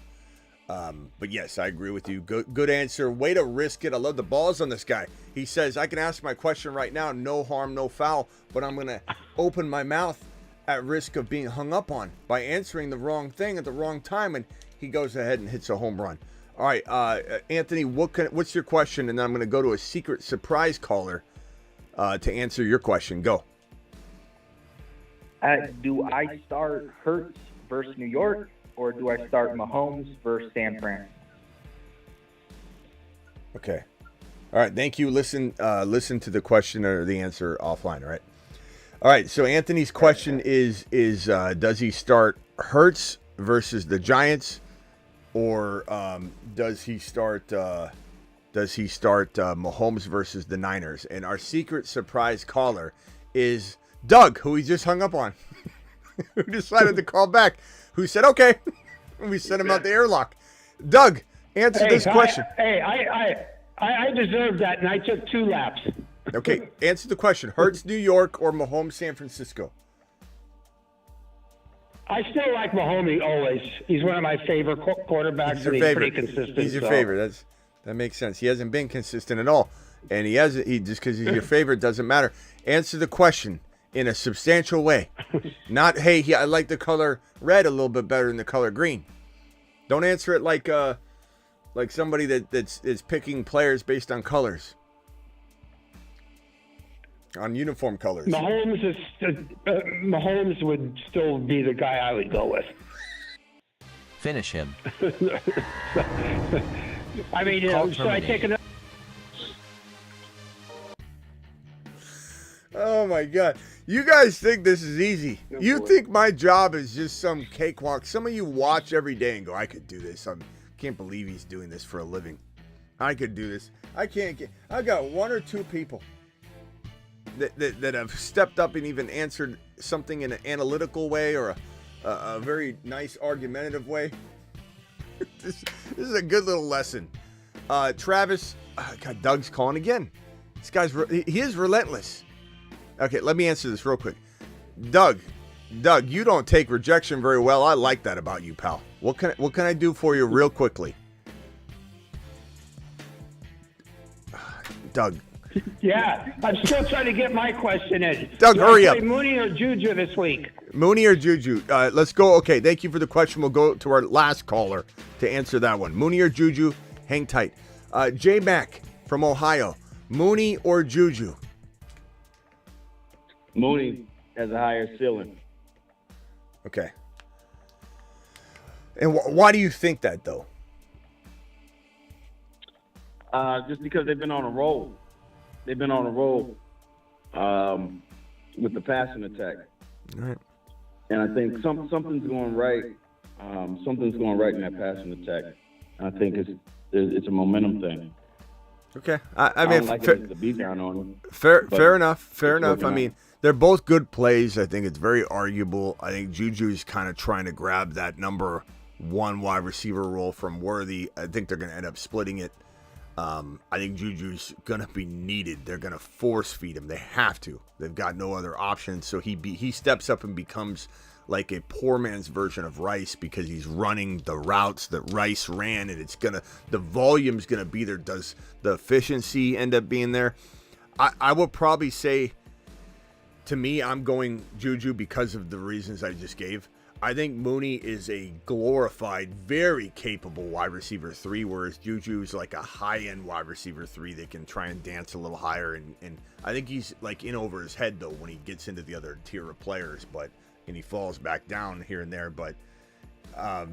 But yes, I agree with you. Good answer. Way to risk it. I love the balls on this guy. He says, I can ask my question right now. No harm, no foul. But I'm going to open my mouth at risk of being hung up on by answering the wrong thing at the wrong time. And he goes ahead and hits a home run. All right, Anthony, what's your question? And then I'm going to go to a secret surprise caller to answer your question. Go. Do I start Hurts versus New York, or do I start Mahomes versus San Fran? Okay. All right. Thank you. Listen to the question or the answer offline. All right. All right. So Anthony's question is does he start Hurts versus the Giants, or does he start does he start Mahomes versus the Niners? And our secret surprise caller is Doug, who he just hung up on, who decided to call back, who said, okay. And we sent him out the airlock. Doug, answer this question. I deserved that, and I took 2 laps. Okay, answer the question. Hurts New York or Mahomes San Francisco? I still like Mahomes always. He's one of my favorite quarterbacks, He's your and he's favorite. pretty consistent. He's your favorite. That makes sense. He hasn't been consistent at all. And he just because he's your favorite doesn't matter. Answer the question in a substantial way. Not, hey, I like the color red a little bit better than the color green. Don't answer it like somebody that's picking players based on colors. On uniform colors. Mahomes would still be the guy I would go with. Finish him. I mean, should I take another? Oh my God. You guys think this is easy. You think my job is just some cakewalk. Some of you watch every day and go, I could do this. I can't believe he's doing this for a living. I could do this. I got 1 or 2 people that have stepped up and even answered something in an analytical way or a very nice argumentative way. This is a good little lesson. Travis, God, Doug's calling again. This guy's, he is relentless. Okay, let me answer this real quick. Doug, you don't take rejection very well. I like that about you, pal. What can I do for you real quickly? Doug. Yeah, I'm still trying to get my question in. Doug, hurry up. Mooney or Juju this week? Mooney or Juju? Let's go. Okay, thank you for the question. We'll go to our last caller to answer that one. Mooney or Juju? Hang tight. J Mac from Ohio. Mooney or Juju? Mooney has a higher ceiling. Okay. And why do you think that, though? Just because they've been on a roll. They've been on a roll with the passing attack. All right. And I think something's going right. Something's going right in that passing attack. I think it's a momentum thing. Okay. I mean, don't like it to be down on them. Fair enough. I mean, they're both good plays. I think it's very arguable. I think Juju's kind of trying to grab that number 1 wide receiver role from Worthy. I think they're going to end up splitting it. I think Juju's going to be needed. They're going to force feed him. They have to. They've got no other option. So he steps up and becomes like a poor man's version of Rice because he's running the routes that Rice ran, and the volume's going to be there. Does the efficiency end up being there? I would probably say, to me, I'm going Juju because of the reasons I just gave. I think Mooney is a glorified, very capable wide receiver 3, whereas Juju's like a high-end wide receiver 3 that can try and dance a little higher. And I think he's like in over his head, though, when he gets into the other tier of players, and he falls back down here and there. But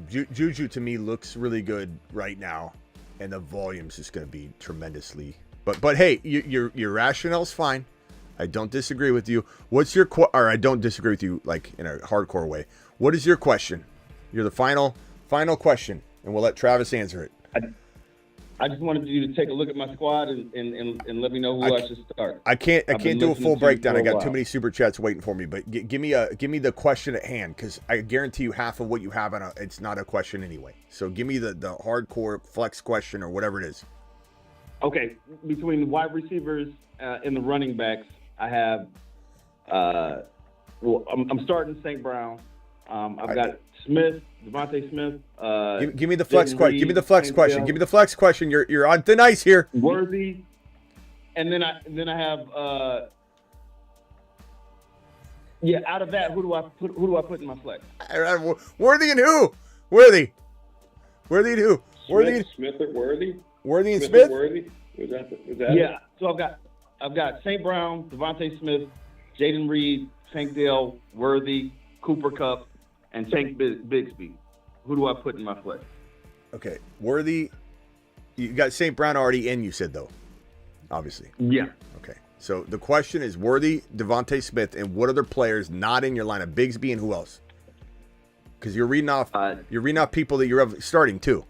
Juju, to me, looks really good right now, and the volume's just going to be tremendously. But hey, your rationale's fine. I don't disagree with you. What's your or I don't disagree with you like in a hardcore way. What is your question? You're the final question, and we'll let Travis answer it. I just wanted you to take a look at my squad and let me know who I should start. I can't do a full breakdown. I got too many super chats waiting for me. But give me the question at hand, because I guarantee you half of what you have it's not a question anyway. So give me the hardcore flex question or whatever it is. Okay, between the wide receivers and the running backs, I have. I'm starting St. Brown. I've got Smith, Devontae Smith. Give me the flex question. Give me the flex question. Give me the flex question. You're on thin ice here. Worthy, and then I have. Out of that, who do I put in my flex? Worthy and who? Worthy and who? Smith or Worthy? Worthy and Smith. Worthy? Was that it? So I've got St. Brown, Devontae Smith, Jaden Reed, Tank Dell, Worthy, Cooper Kupp, and Tank Bigsby. Who do I put in my flex? Okay, Worthy. You got St. Brown already in, you said, though, obviously. Yeah. Okay, so the question is Worthy, Devontae Smith, and what other players not in your lineup? Bigsby and who else? Because you're reading off people that you're starting too.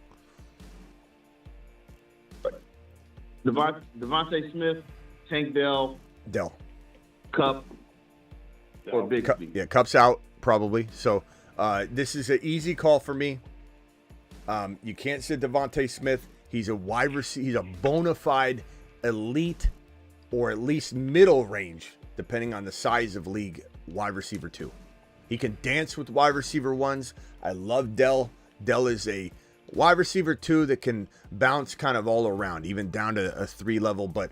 Devontae Smith, Tank Dell, Kupp, or Bigsby. Yeah, Kupp's out probably. So this is an easy call for me. You can't sit Devontae Smith. He's a wide receiver. He's a bona fide elite or at least middle range, depending on the size of league, wide receiver 2. He can dance with wide receiver 1s. I love Dell. Dell is a wide receiver 2 that can bounce kind of all around, even down to a 3 level. But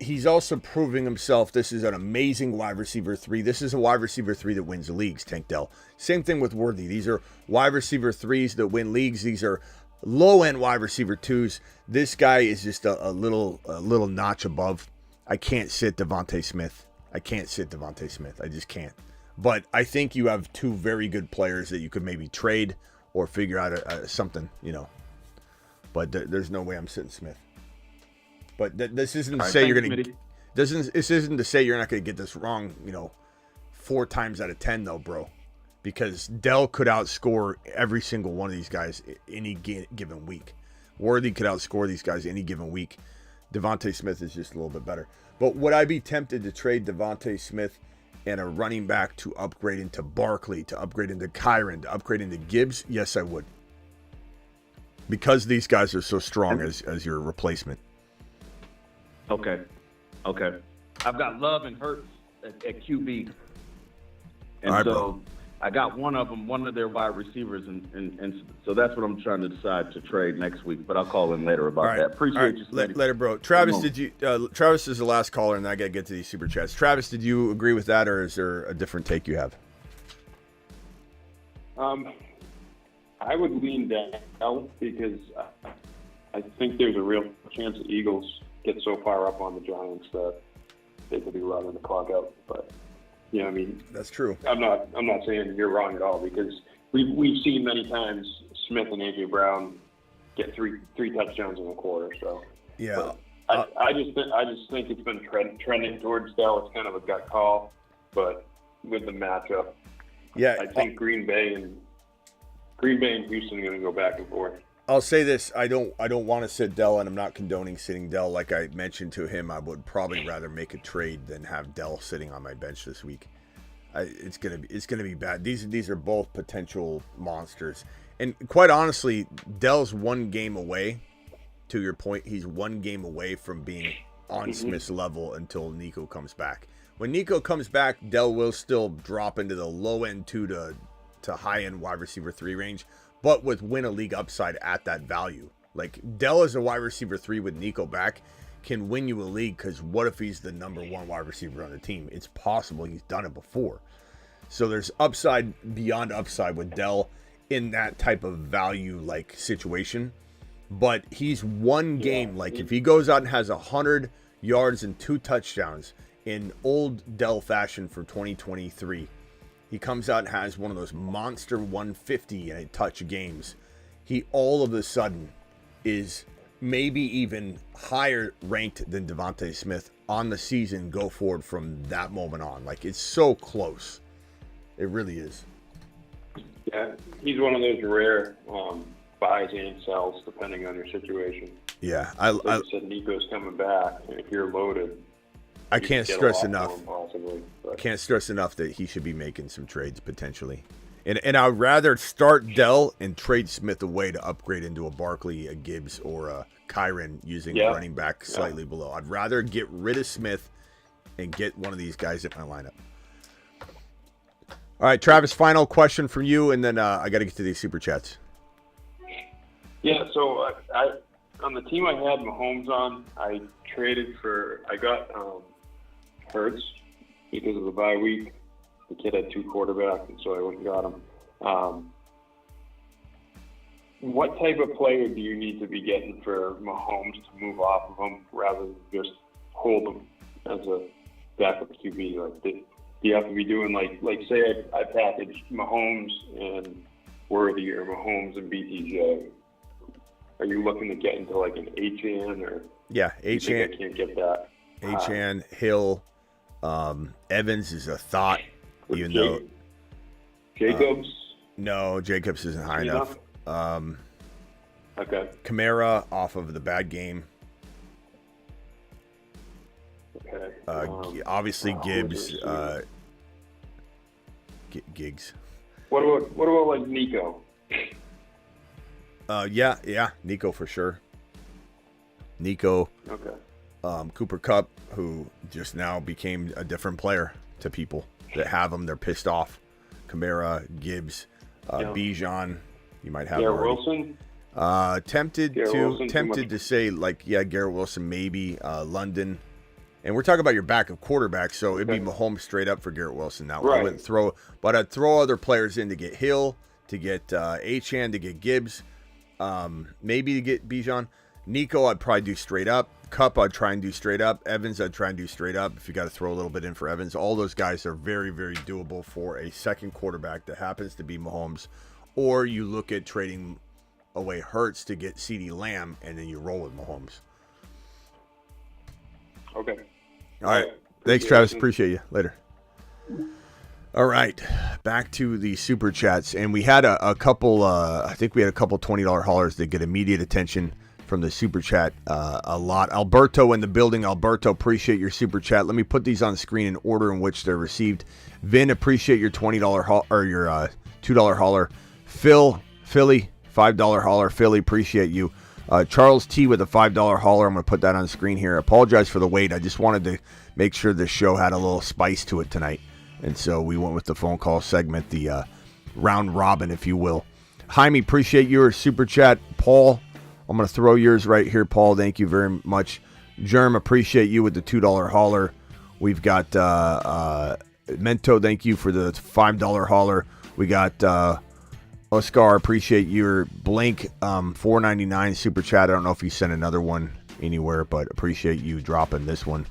he's also proving himself. This is an amazing wide receiver 3. This is a wide receiver 3 that wins the leagues, Tank Dell. Same thing with Worthy. These are wide receiver 3s that win leagues. These are low-end wide receiver 2s. This guy is just a little notch above. I can't sit Devontae Smith. I just can't. But I think you have 2 very good players that you could maybe trade or figure out something, But there's no way I'm sitting Smith. But this isn't to say you're going to. This isn't to say you're not going to get this wrong, 4 times out of 10 though, bro. Because Dell could outscore every single one of these guys any given week. Worthy could outscore these guys any given week. Devontae Smith is just a little bit better. But would I be tempted to trade Devontae Smith and a running back to upgrade into Barkley, to upgrade into Kyren, to upgrade into Gibbs? Yes, I would. Because these guys are so strong as your replacement. Okay. I've got Love and Hurts at QB. And all right, so bro. I got one of their wide receivers, and so that's what I'm trying to decide to trade next week. But I'll call in later about that. Appreciate you, Smitty. Later, bro. Travis, Travis is the last caller, and then I got to get to these super chats. Travis, did you agree with that, or is there a different take you have? I would lean down because I think there's a real chance the Eagles get so far up on the Giants that they could be running the clock out. But that's true. I'm not saying you're wrong at all, because we've seen many times Smith and AJ Brown get three touchdowns in a quarter. So yeah, I just think it's been trending towards Dell. It's kind of a gut call, but with the matchup, I think Green Bay and Houston are going to go back and forth. I'll say this: I don't want to sit Dell, and I'm not condoning sitting Dell. Like I mentioned to him, I would probably rather make a trade than have Dell sitting on my bench this week. It's gonna be bad. These are both potential monsters, and quite honestly, Dell's 1 game away. To your point, he's 1 game away from being on Smith's level until Nico comes back. When Nico comes back, Dell will still drop into the low end 2 to high end wide receiver 3 range, but with win a league upside at that value. Like Dell as a wide receiver 3 with Nico back can win you a league, because what if he's the number 1 wide receiver on the team? It's possible. He's done it before. So there's upside beyond upside with Dell in that type of value like situation. But he's 1 game. Like if he goes out and has 100 yards and 2 touchdowns in old Dell fashion for 2023, he comes out and has one of those monster 150 and a touch games, he all of a sudden is maybe even higher ranked than Devontae Smith on the season go forward from that moment on. Like it's so close. It really is. Yeah, he's one of those rare buys and sells depending on your situation. Yeah, like you said, Nico's coming back, and if you're loaded, I can't stress enough. Possibly, I can't stress enough that he should be making some trades potentially. And I'd rather start Dell and trade Smith away to upgrade into a Barkley, a Gibbs, or a Kyren using a running back slightly below. I'd rather get rid of Smith and get one of these guys in my lineup. All right, Travis, final question from you, and then I got to get to these super chats. Yeah, so I on the team I had Mahomes on, I got Hurts because of the bye week. The kid had 2 quarterbacks, and so I went and got him. What type of player do you need to be getting for Mahomes to move off of him rather than just hold him as a backup QB? Like, do you have to be doing like say I packaged Mahomes and Worthy or Mahomes and BTJ? Are you looking to get into like an HN or? Yeah, HN. I can't get that. HN, Hill, Evans is a thought, even though Jacobs. No, Jacobs isn't high enough. Okay. Kamara off of the bad game. Obviously, Gibbs. Giggs. What about like Nico? Yeah, Nico for sure. Nico. Okay. Cooper Kupp, who just now became a different player to people that have him. They're pissed off. Kamara, Gibbs, Bijan. You might have Garrett Wilson. Tempted to say Garrett Wilson maybe. London. And we're talking about your backup quarterback, so it'd be Mahomes straight up for Garrett Wilson. Now I wouldn't but I'd throw other players in to get Hill, to get Achane, to get Gibbs, maybe to get Bijan. Nico, I'd probably do straight up. Kupp, I'd try and do straight up. Evans, I'd try and do straight up. If you got to throw a little bit in for Evans, all those guys are very, very doable for a second quarterback that happens to be Mahomes. Or you look at trading away Hurts to get CeeDee Lamb, and then you roll with Mahomes. Okay. All right. Thanks, Travis. Appreciate you. Later. All right. Back to the super chats. And we had a couple, I think we had a couple $20 haulers that get immediate attention from the super chat a lot. Alberto in the building. Alberto, appreciate your super chat. Let me put these on screen in order in which they're received. Vin, appreciate your $20 or your $2 hauler. Philly, $5 hauler. Philly, appreciate you. Charles T with a $5 hauler. I'm going to put that on screen here. I apologize for the wait. I just wanted to make sure the show had a little spice to it tonight. And so we went with the phone call segment, the round robin, if you will. Jaime, appreciate your super chat. Paul, I'm going to throw yours right here, Paul. Thank you very much. Germ, appreciate you with the $2 hauler. We've got Mento, thank you for the $5 hauler. We got Oscar, appreciate your Blink $4.99 super chat. I don't know if you sent another one anywhere, but appreciate you dropping this one.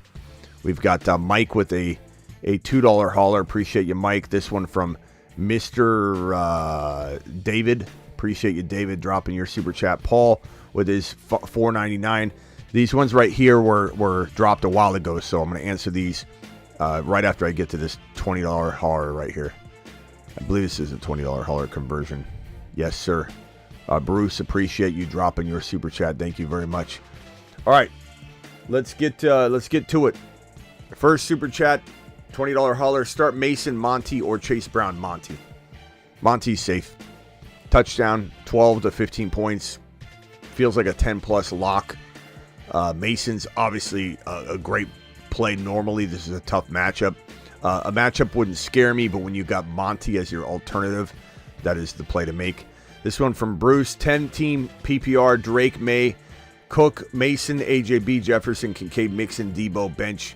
We've got Mike with a $2 hauler. Appreciate you, Mike. This one from Mr. David. Appreciate you, David, dropping your super chat. Paul with his $4.99. These ones right here were dropped a while ago, so I'm going to answer these right after I get to this $20 hauler right here. I believe this is a $20 hauler conversion. Yes, sir. Bruce, appreciate you dropping your super chat. Thank you very much. All right, let's get to it. First super chat, $20 hauler. Start Mason, Monty, or Chase Brown. Monty. Monty's safe. Touchdown, 12 to 15 points. Feels like a 10-plus lock. Mason's obviously a great play normally. This is a tough matchup. A matchup wouldn't scare me, but when you got Monty as your alternative, that is the play to make. This one from Bruce, 10-team PPR, Drake, May, Cook, Mason, AJB, Jefferson, Kincaid, Mixon, Debo, bench,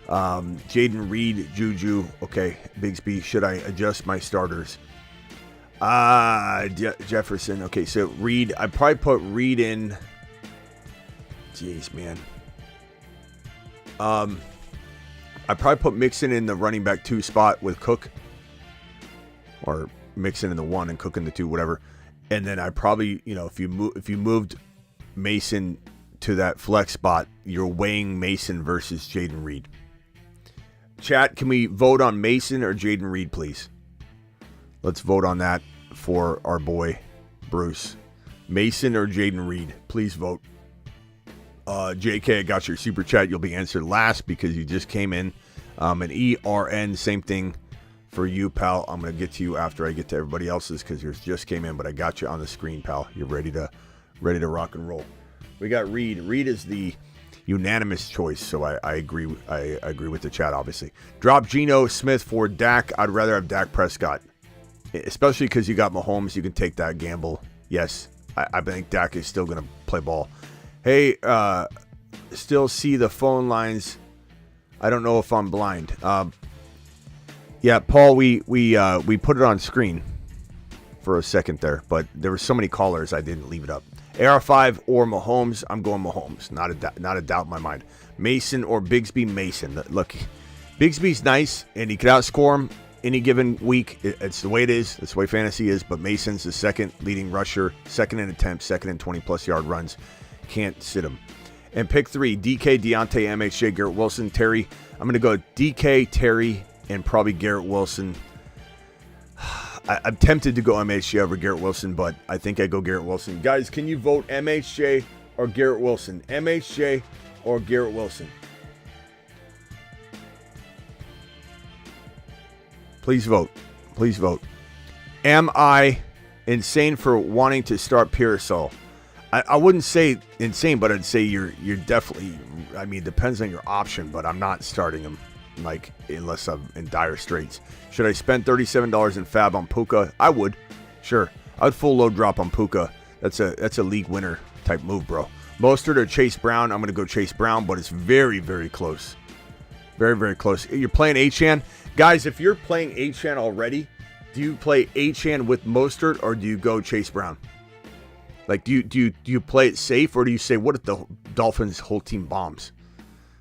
Jaden Reed, Juju. Okay, Bigsby, should I adjust my starters? Jefferson. Okay, so Reed, I'd probably put Reed in. Jeez, man. I probably put Mixon in the running back 2 spot with Cook, or Mixon in the 1 and Cook in the 2, whatever. And then I probably, if you moved Mason to that flex spot, you're weighing Mason versus Jaden Reed. Chat, can we vote on Mason or Jaden Reed, please? Let's vote on that for our boy Bruce. Mason or Jaden Reed? Please vote. JK, I got your super chat. You'll be answered last because you just came in. And ERN, same thing for you, pal. I'm going to get to you after I get to everybody else's because yours just came in, but I got you on the screen, pal. You're ready to rock and roll. We got Reed. Reed is the unanimous choice, so I agree. I agree with the chat, obviously. Drop Geno Smith for Dak. I'd rather have Dak Prescott, especially because you got Mahomes. You can take that gamble. Yes, I think Dak is still going to play ball. Hey, still see the phone lines. I don't know if I'm blind. Yeah, Paul, we put it on screen for a second there, but there were so many callers I didn't leave it up. AR5 or Mahomes, I'm going Mahomes. Not a doubt in my mind. Mason or Bigsby. Mason. Look, Bigsby's nice, and he could outscore him any given week. It's the way it is. It's the way fantasy is. But Mason's the second leading rusher, second in attempts, second in 20-plus yard runs. Can't sit him. And pick 3, DK, Deontay, MHJ, Garrett Wilson, Terry. I'm going to go DK, Terry, and probably Garrett Wilson. I'm tempted to go MHJ over Garrett Wilson, but I think I go Garrett Wilson. Guys, can you vote MHJ or Garrett Wilson? MHJ or Garrett Wilson? Please vote. Please vote. Am I insane for wanting to start Pearsall? I wouldn't say insane, but I'd say you're definitely. I mean, depends on your option, but I'm not starting him like unless I'm in dire straits. Should I spend $37 in fab on Puka? I would. Sure, I'd full load drop on Puka. That's a league winner type move, bro. Mostert or Chase Brown? I'm gonna go Chase Brown, but it's very, very close. Very, very close. You're playing Achane, guys. If you're playing Achane already, do you play Achane with Mostert or do you go Chase Brown? Like, do you play it safe, or do you say, what if the Dolphins' whole team bombs?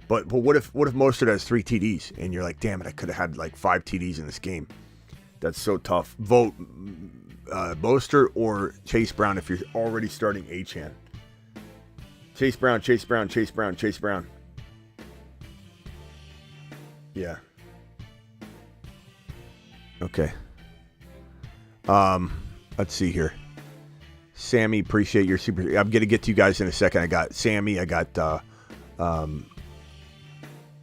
But what if Mostert has 3 TDs and you're like, damn it, I could have had like 5 TDs in this game. That's so tough. Vote Mostert or Chase Brown if you're already starting Achane. Chase Brown, Chase Brown, Chase Brown, Chase Brown. Yeah. Okay. Let's see here. Sammy, appreciate your super. I'm gonna get to you guys in a second. I got Sammy. I got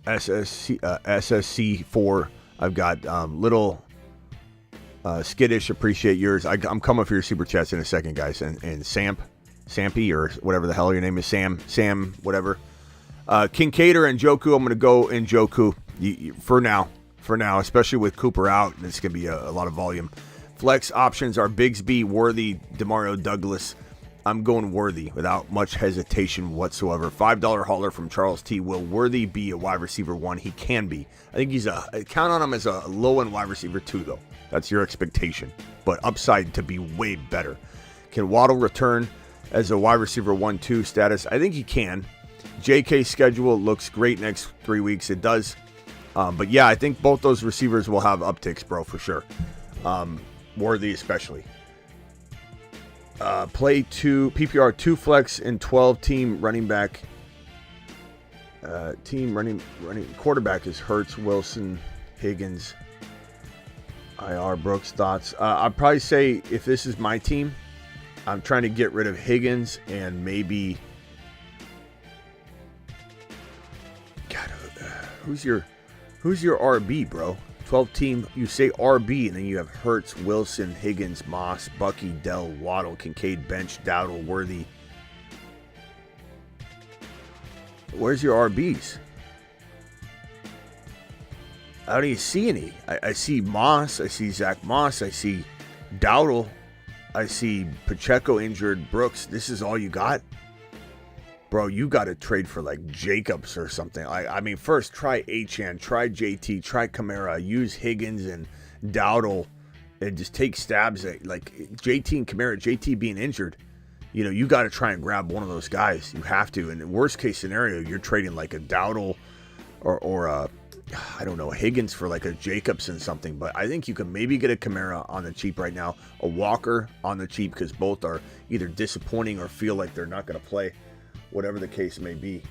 SSC4. I've got little skittish. Appreciate yours. I'm coming for your super chats in a second, guys. And Sampy or whatever the hell your name is, Sam, whatever. Kincaid and Njoku. I'm gonna go Njoku for now, especially with Cooper out. It's gonna be a lot of volume. Flex options are Bigsby, Worthy, Demario Douglas. I'm going Worthy without much hesitation whatsoever. $5 hauler from Charles T. Will Worthy be a wide receiver 1? He can be. I think count on him as a low-end wide receiver 2, though. That's your expectation. But upside to be way better. Can Waddle return as a wide receiver 1-2 status? I think he can. JK schedule looks great next 3 weeks. It does. But yeah, I think both those receivers will have upticks, bro, for sure. Worthy especially. Play 2 PPR 2 flex and 12 team running back. Team running quarterback is Hurts, Wilson, Higgins, IR, Brooks. Thoughts? I'd probably say if this is my team, I'm trying to get rid of Higgins and maybe. God, who's your RB, bro? 12 team, you say RB, and then you have Hurts, Wilson, Higgins, Moss, Bucky, Dell, Waddle, Kincaid, Bench, Dowdle, Worthy. Where's your RBs? I don't even see any. I see Moss, I see Zach Moss, I see Dowdle, I see Pacheco injured, Brooks. This is all you got? Bro, you got to trade for like Jacobs or something. I mean, first try Achane, try JT, try Kamara, use Higgins and Dowdle, and just take stabs at like JT and Kamara. JT being injured, you got to try and grab one of those guys. You have to. And in worst case scenario, you're trading like a Dowdle or I don't know, Higgins for like a Jacobs and something. But I think you could maybe get a Kamara on the cheap right now, a Walker on the cheap, because both are either disappointing or feel like they're not going to play. Whatever the case may be.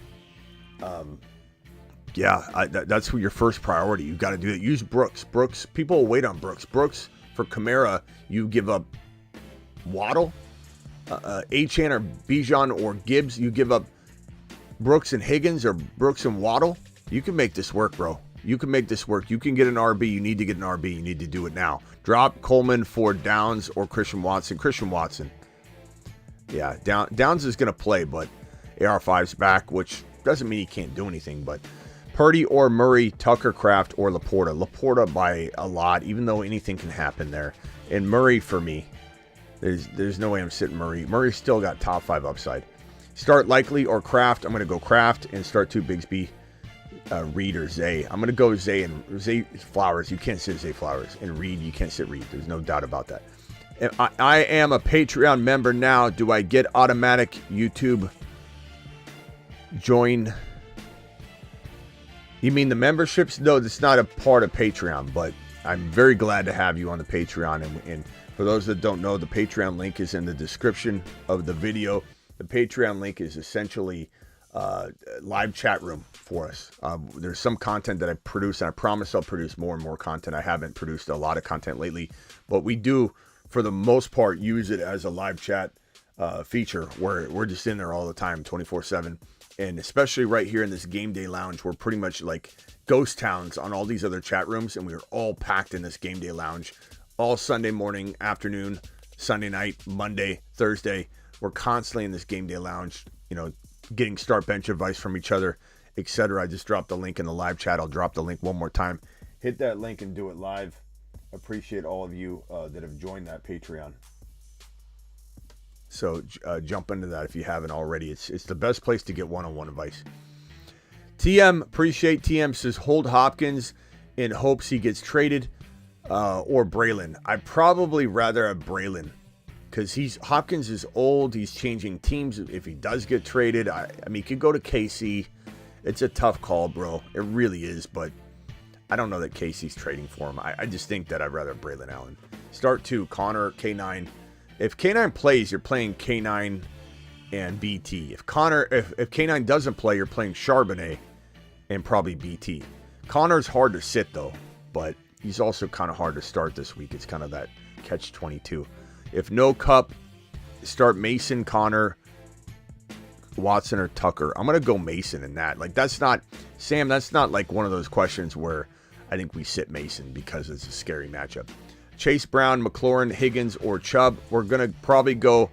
That's your first priority. You got to do it. Use Brooks. People will wait on Brooks. For Kamara, you give up Waddle, Achane or Bijan or Gibbs. You give up Brooks and Higgins or Brooks and Waddle. You can make this work, bro. You can make this work. You can get an RB. You need to get an RB. You need to do it now. Drop Coleman for Downs or Christian Watson. Yeah, Downs is going to play, but AR5's back, which doesn't mean he can't do anything, but Purdy or Murray, Tucker, Kraft, or Laporta. Laporta by a lot, even though anything can happen there. And Murray for me, there's no way I'm sitting Murray. Murray's still got top 5 upside. Start Likely or Kraft. I'm going to go Kraft and start 2 Bigsby, Reed or Zay. I'm going to go Zay and Zay Flowers. You can't sit Zay Flowers. And Reed, you can't sit Reed. There's no doubt about that. And I am a Patreon member now. Do I get automatic YouTube join? You mean the memberships? No, that's not a part of Patreon, but I'm very glad to have you on the Patreon. And for those that don't know, the Patreon link is in the description of the video. The Patreon link is essentially live chat room for us. There's some content that I produce, and I promise I'll produce more and more content. I haven't produced a lot of content lately, but we do, for the most part, use it as a live chat feature where we're just in there all the time, 24/7. and especially right here in this game day lounge, we're pretty much like ghost towns on all these other chat rooms, and we are all packed in this game day lounge all Sunday morning, afternoon, Sunday night, Monday, Thursday. We're constantly in this game day lounge, getting start bench advice from each other, etc. I just dropped the link in the live chat. I'll drop the link one more time. Hit that link and do it live. Appreciate all of you that have joined that Patreon. So jump into that if you haven't already. It's the best place to get one-on-one advice. TM, appreciate TM says hold Hopkins in hopes he gets traded or Braylon. I'd probably rather have Braylon because Hopkins is old. He's changing teams if he does get traded. I mean, he could go to KC. It's a tough call, bro. It really is, but I don't know that KC's trading for him. I just think that I'd rather have Braylon Allen. Start 2, Connor, K9. If K9 plays, you're playing K9 and BT. If K9 doesn't play, you're playing Charbonnet and probably BT. Connor's hard to sit, though, but he's also kind of hard to start this week. It's kind of that catch-22. If no Kupp, start Mason, Connor, Watson, or Tucker. I'm going to go Mason in that. Like, that's not, Sam, that's not like one of those questions where I think we sit Mason because it's a scary matchup. Chase Brown, McLaurin, Higgins, or Chubb. We're going to probably go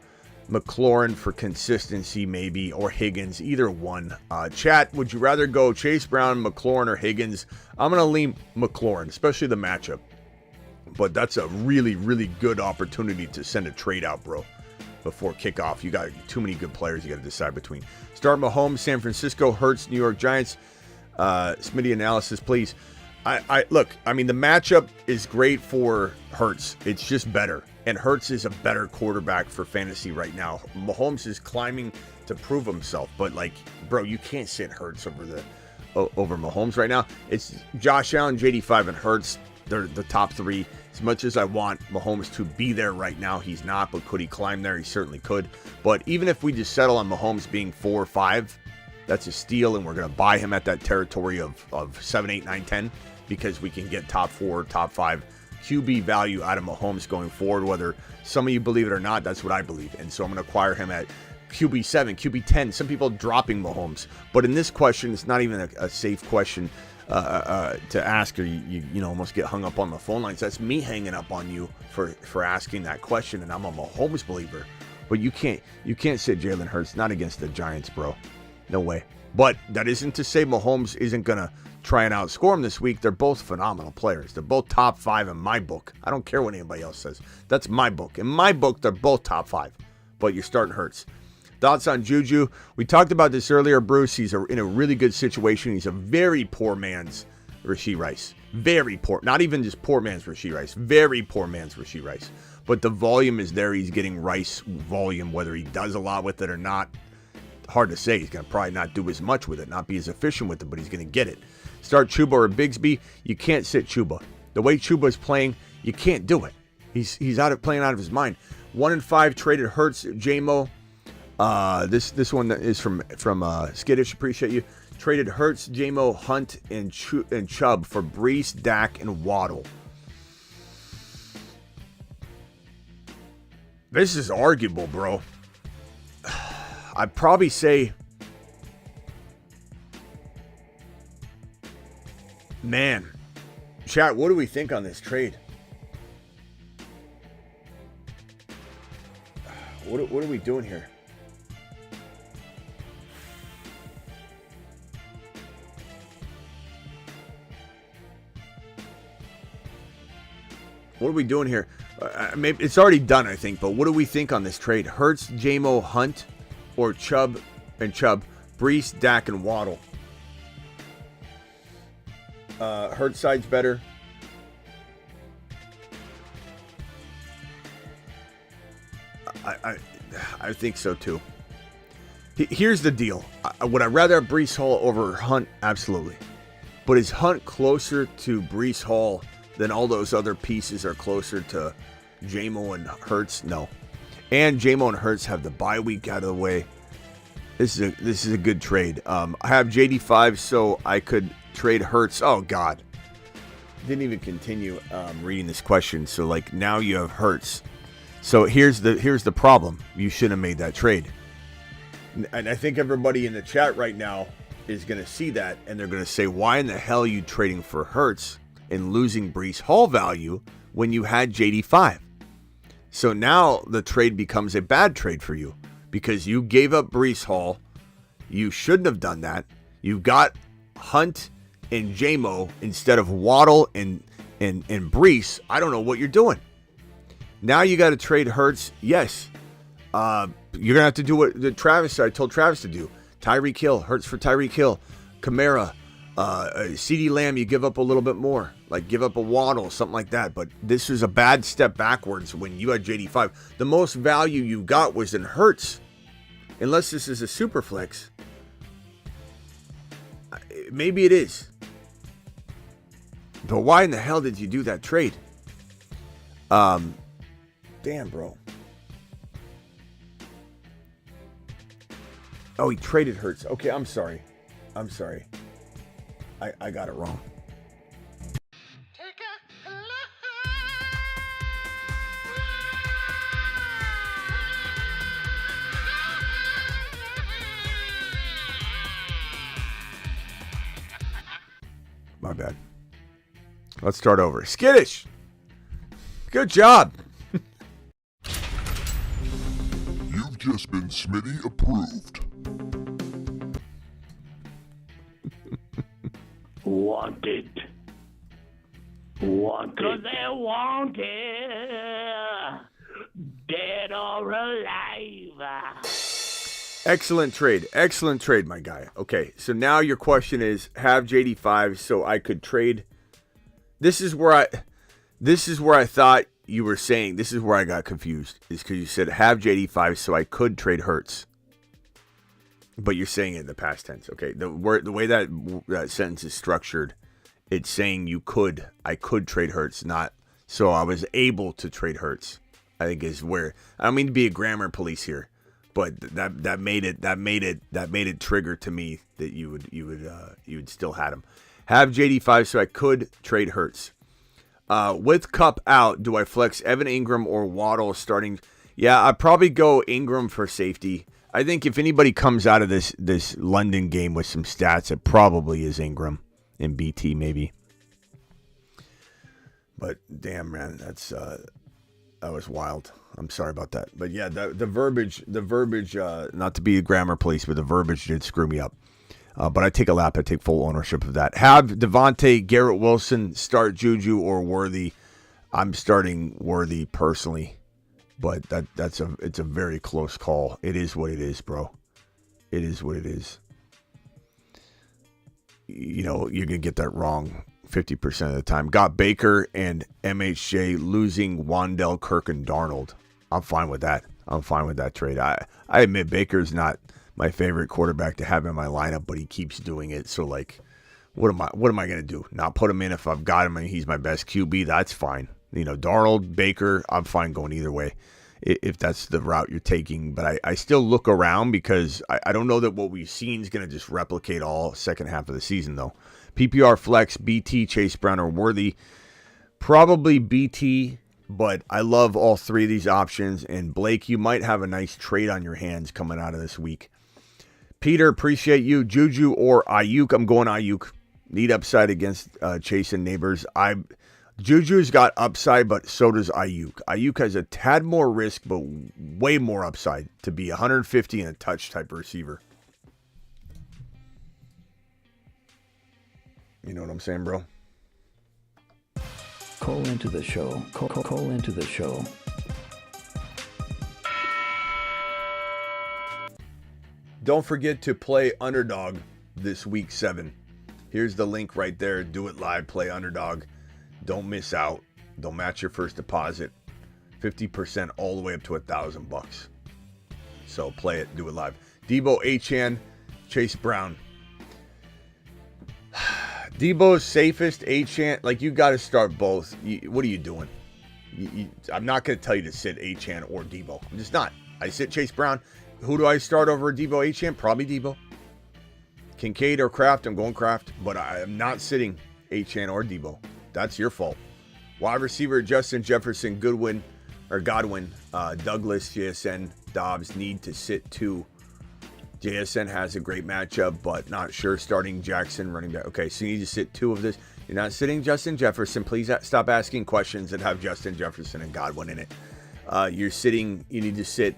McLaurin for consistency, maybe, or Higgins, either one. Chat, would you rather go Chase Brown, McLaurin, or Higgins? I'm going to lean McLaurin, especially the matchup. But that's a really, really good opportunity to send a trade out, bro, before kickoff. You got too many good players you got to decide between. Start Mahomes, San Francisco, Hurts, New York Giants. Smitty analysis, please. Look, I mean, the matchup is great for Hurts. It's just better. And Hurts is a better quarterback for fantasy right now. Mahomes is climbing to prove himself. But, like, bro, you can't sit Hurts over Mahomes right now. It's Josh Allen, JD5, and Hurts. They're the top 3. As much as I want Mahomes to be there right now, he's not. But could he climb there? He certainly could. But even if we just settle on Mahomes being 4 or 5, that's a steal, and we're going to buy him at that territory of 7, 8, 9, 10 because we can get top 4, top 5 QB value out of Mahomes going forward. Whether some of you believe it or not, that's what I believe. And so I'm going to acquire him at QB 7, QB 10. Some people dropping Mahomes. But in this question, it's not even a safe question to ask, or you almost get hung up on the phone lines. That's me hanging up on you for asking that question, and I'm a Mahomes believer. But you can't sit Jalen Hurts, not against the Giants, bro. No way. But that isn't to say Mahomes isn't going to try and outscore him this week. They're both phenomenal players. They're both top 5 in my book. I don't care what anybody else says. That's my book. In my book, they're both top 5. But you're starting Hurts. Thoughts on Juju? We talked about this earlier, Bruce. He's in a really good situation. He's a very poor man's Rashee Rice. Very poor. Not even just poor man's Rashee Rice. Very poor man's Rashee Rice. But the volume is there. He's getting Rice volume. Whether he does a lot with it or not, hard to say. He's going to probably not do as much with it, not be as efficient with it, but he's going to get it. Start Chuba or Bigsby. You can't sit Chuba. The way Chuba is playing, you can't do it. He's playing out of his mind. 1-5 traded Hurts, J-Mo. This one is from Skittish. Appreciate you. Traded Hurts, J-Mo, Hunt, and Chubb for Brees, Dak, and Waddle. This is arguable, bro. I'd probably say, man, chat, what do we think on this trade? What are we doing here? What are we doing here? Maybe it's already done, I think, but what do we think on this trade? Hurts, J-Mo, Hunt, or Chubb, Brees, Dak, and Waddle? Hurts side's better. I think so too. Here's the deal. Would I rather have Brees Hall over Hunt? Absolutely. But is Hunt closer to Brees Hall than all those other pieces are closer to J-Mo and Hurts? No. And J-Mo and Hurts have the bye week out of the way. This is a good trade. I have JD5 so I could trade Hurts. Oh, God. Didn't even continue reading this question. So, like, now you have Hurts. So here's the problem. You shouldn't have made that trade. And I think everybody in the chat right now is going to see that, and they're going to say, why in the hell are you trading for Hurts and losing Breece Hall value when you had JD5? So now the trade becomes a bad trade for you because you gave up Breece Hall. You shouldn't have done that. You got Hunt and JMO instead of Waddle and Breece. I don't know what you're doing. Now you got to trade Hurts. Yes. You're going to have to do what I told Travis to do. Tyreek Hill, Hurts for Tyreek Hill. Kamara, CeeDee Lamb, you give up a little bit more. Like give up a Waddle, something like that. But this was a bad step backwards when you had JD5. The most value you got was in Hurts. Unless this is a super flex. Maybe it is. But why in the hell did you do that trade? Damn, bro. Oh, he traded Hurts. Okay, I'm sorry. I got it wrong. My bad. Let's start over. Skittish. Good job. You've just been Smitty approved. Wanted. Cause they're wanted. Dead or alive. Excellent trade, my guy. Okay, so now your question is, have JD5 so I could trade. This is where I thought you were saying. This is where I got confused. Is because you said have JD5 so I could trade Hurts, but you're saying it in the past tense. Okay, the way that sentence is structured, it's saying I could trade Hurts, not so I was able to trade Hurts. I think is where I don't mean to be a grammar police here. But that made it trigger to me that you would still had him. Have JD5 so I could trade Hurts. With Kupp out, do I flex Evan Ingram or Waddle starting? Yeah, I'd probably go Ingram for safety. I think if anybody comes out of this London game with some stats, it probably is Ingram and BT maybe. But damn, man, that was wild. I'm sorry about that. But yeah, the verbiage, not to be a grammar police, but the verbiage did screw me up. But I take a lap. I take full ownership of that. Have Devontae, Garrett Wilson, start Juju or Worthy. I'm starting Worthy personally. But it's a very close call. It is what it is, bro. It is what it is. You know, you're going to get that wrong 50% of the time. Got Baker and MHJ losing Wandell, Kirk, and Darnold. I'm fine with that. I'm fine with that trade. I admit Baker's not my favorite quarterback to have in my lineup, but he keeps doing it. So like, what am I going to do? Not put him in if I've got him and he's my best QB? That's fine. You know, Darnold, Baker, I'm fine going either way if that's the route you're taking. But I still look around because I don't know that what we've seen is going to just replicate all second half of the season though. PPR flex, BT, Chase Brown, or Worthy. Probably BT, but I love all three of these options. And Blake, you might have a nice trade on your hands coming out of this week. Peter, appreciate you. Juju or Ayuk. I'm going Ayuk. Need upside against Chase and Neighbors. Juju's got upside, but so does Ayuk. Ayuk has a tad more risk, but way more upside to be 150 and a touch type of receiver. You know what I'm saying, bro? Call into the show. Call into the show. Don't forget to play Underdog this week 7. Here's the link right there. Do it live. Play Underdog. Don't miss out. Don't match your first deposit. 50% all the way up to $1,000. So play it. Do it live. Debo Achane, Chase Brown. Debo's safest, Achane. Like, you got to start both. What are you doing? I'm not going to tell you to sit Achane or Debo. I'm just not. I sit Chase Brown. Who do I start over Debo Achane? Probably Debo. Kincaid or Kraft? I'm going Kraft. But I am not sitting Achane or Debo. That's your fault. Wide receiver, Justin Jefferson, Godwin, Douglas, JSN, Dobbs need to sit 2. JSN has a great matchup, but not sure starting Jackson running back. Okay, so you need to sit 2 of this. You're not sitting Justin Jefferson. Please stop asking questions that have Justin Jefferson and Godwin in it. You need to sit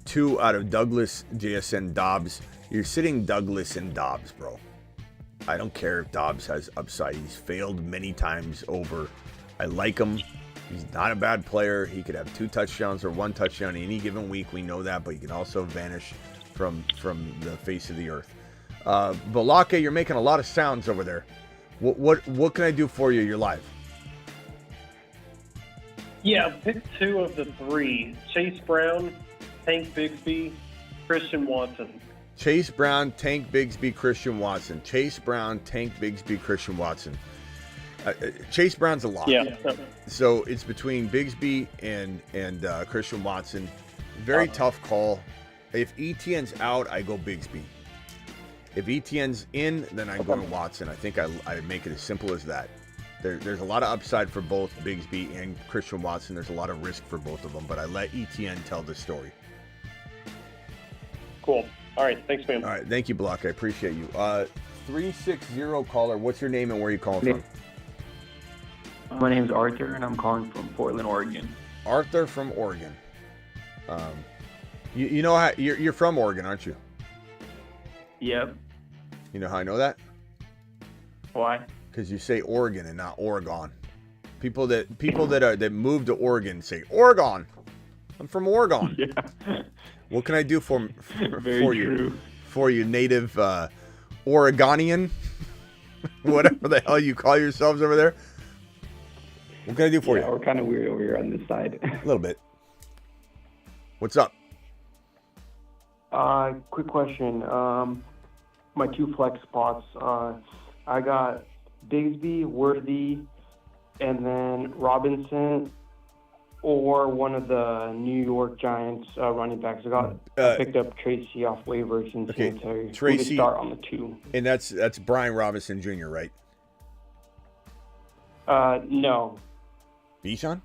2 out of Douglas, JSN, Dobbs. You're sitting Douglas and Dobbs, bro. I don't care if Dobbs has upside. He's failed many times over. I like him. He's not a bad player. He could have 2 touchdowns or 1 touchdown any given week. We know that, but he can also vanish from the face of the earth. Balake, you're making a lot of sounds over there. What can I do for you? You're live. Yeah, pick 2 of the 3. Chase Brown, Tank Bigsby, Christian Watson. Chase Brown, Tank Bigsby, Christian Watson. Chase Brown, Tank Bigsby, Christian Watson. Chase Brown's a lock. Yeah. So it's between Bigsby and Christian Watson. Very tough call. If ETN's out, I go Bigsby. If ETN's in, then I go to Watson. I think I make it as simple as that. There's a lot of upside for both Bigsby and Christian Watson. There's a lot of risk for both of them, but I let ETN tell the story. Cool. All right. Thanks, man. All right. Thank you, Block. I appreciate you. 360 caller. What's your name and where are you calling from? My name's Arthur, and I'm calling from Portland, Oregon. Arthur from Oregon. You know how you're from Oregon, aren't you? Yep. You know how I know that? Why? Because you say Oregon and not Oregon. People that move to Oregon say Oregon. I'm from Oregon. Yeah. What can I do for Very you? true. For you, native Oregonian, whatever the hell you call yourselves over there. What can I do for you? We're kind of weird over here on this side. A little bit. What's up? Quick question. My 2 flex spots. I got Bigsby, Worthy, and then Robinson, or one of the New York Giants running backs. I picked up Tracy off waivers and Singletary. Tracy start on the 2. And that's Brian Robinson Jr., right? No. Bichon?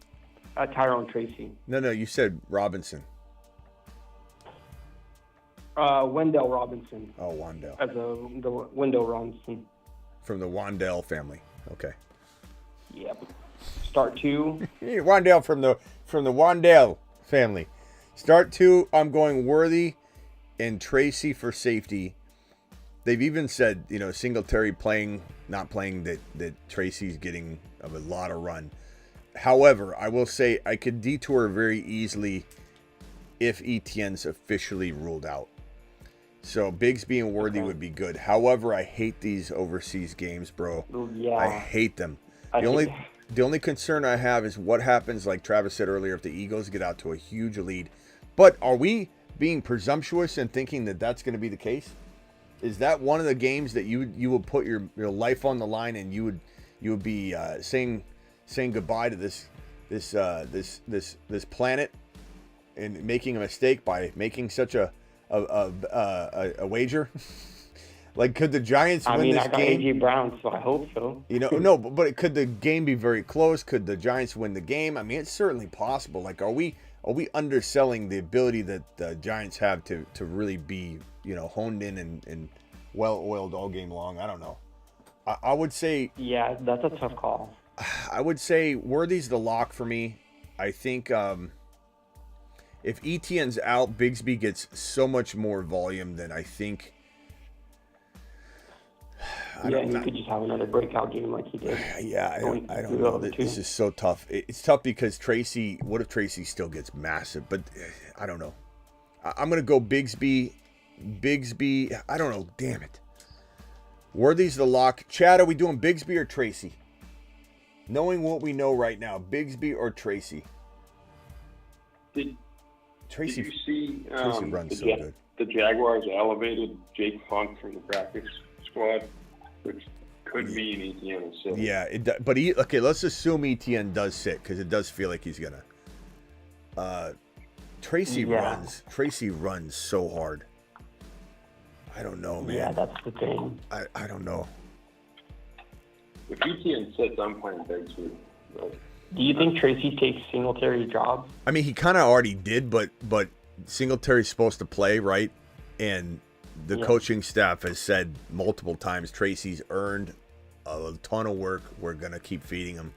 Tyrone Tracy. No, you said Robinson. Wendell Robinson. Oh, Wandell. The Wendell Robinson. From the Wandell family. Okay. Yep. Start 2. Wandell from the Wandell family. Start 2. I'm going Worthy and Tracy for safety. They've even said, Singletary not playing, that Tracy's getting a lot of run. However, I will say I could detour very easily if ETN's officially ruled out. So Bigsby and Worthy would be good. However, I hate these overseas games, bro. Yeah. I hate them. The only concern I have is what happens, like Travis said earlier, if the Eagles get out to a huge lead. But are we being presumptuous and thinking that that's going to be the case? Is that one of the games that you would put your life on the line and you would be saying goodbye to this planet and making a mistake by making such a wager? Like, could the Giants win this I got game? A.J. Brown, so I hope so. No, but could the game be very close? Could the Giants win the game? I mean, it's certainly possible. Like, are we underselling the ability that the Giants have to really be, honed in and well-oiled all game long? I don't know. I would say... Yeah, that's a tough call. I would say Worthy's the lock for me. I think if ETN's out, Bigsby gets so much more volume than I think... You could just have another breakout game like he did. Yeah, I don't know. This is so tough. It's tough because Tracy, what if Tracy still gets massive? But I don't know. I'm going to go Bigsby. I don't know. Damn it. Worthy's the lock. Chad, are we doing Bigsby or Tracy? Knowing what we know right now, Bigsby or Tracy? Tracy, did you see Tracy runs so good. The Jaguars elevated Jake Funk from the practice squad, which could mean ETN is sit. Yeah, but let's assume ETN does sit because it does feel like he's gonna. Tracy runs so hard. I don't know, man. Yeah, that's the thing. I don't know. If ETN sits, I'm playing Bigsby. Do you think Tracy takes Singletary's job? I mean, he kind of already did, but Singletary's supposed to play, right? And the coaching staff has said multiple times, Tracy's earned a ton of work. We're going to keep feeding him.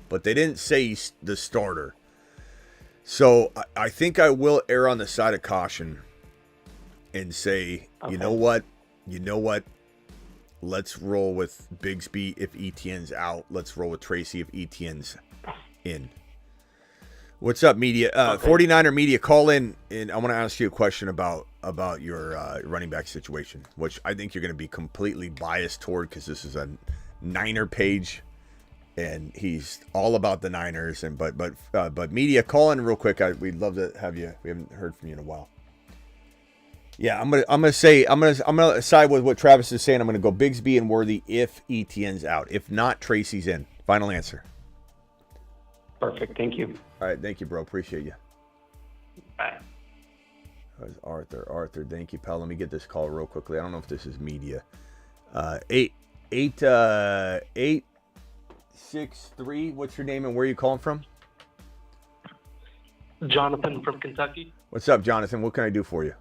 But they didn't say he's the starter. So I think I will err on the side of caution and say, you know what? Let's roll with Bigsby if Etienne's out. Let's roll with Tracy if Etienne's in. What's up, media? 49er media, call in, and I want to ask you a question about your running back situation, which I think you're going to be completely biased toward because this is a Niner page, and he's all about the Niners. And but media, call in real quick. We'd love to have you. We haven't heard from you in a while. Yeah, I'm gonna side with what Travis is saying. I'm gonna go Bigsby and Worthy if Etienne's out. If not, Tracy's in. Final answer. Perfect. Thank you. All right, thank you, bro. Appreciate you. Bye. That was Arthur, thank you, pal. Let me get this call real quickly. I don't know if this is media. 863. What's your name and where are you calling from? Jonathan from Kentucky. What's up, Jonathan? What can I do for you?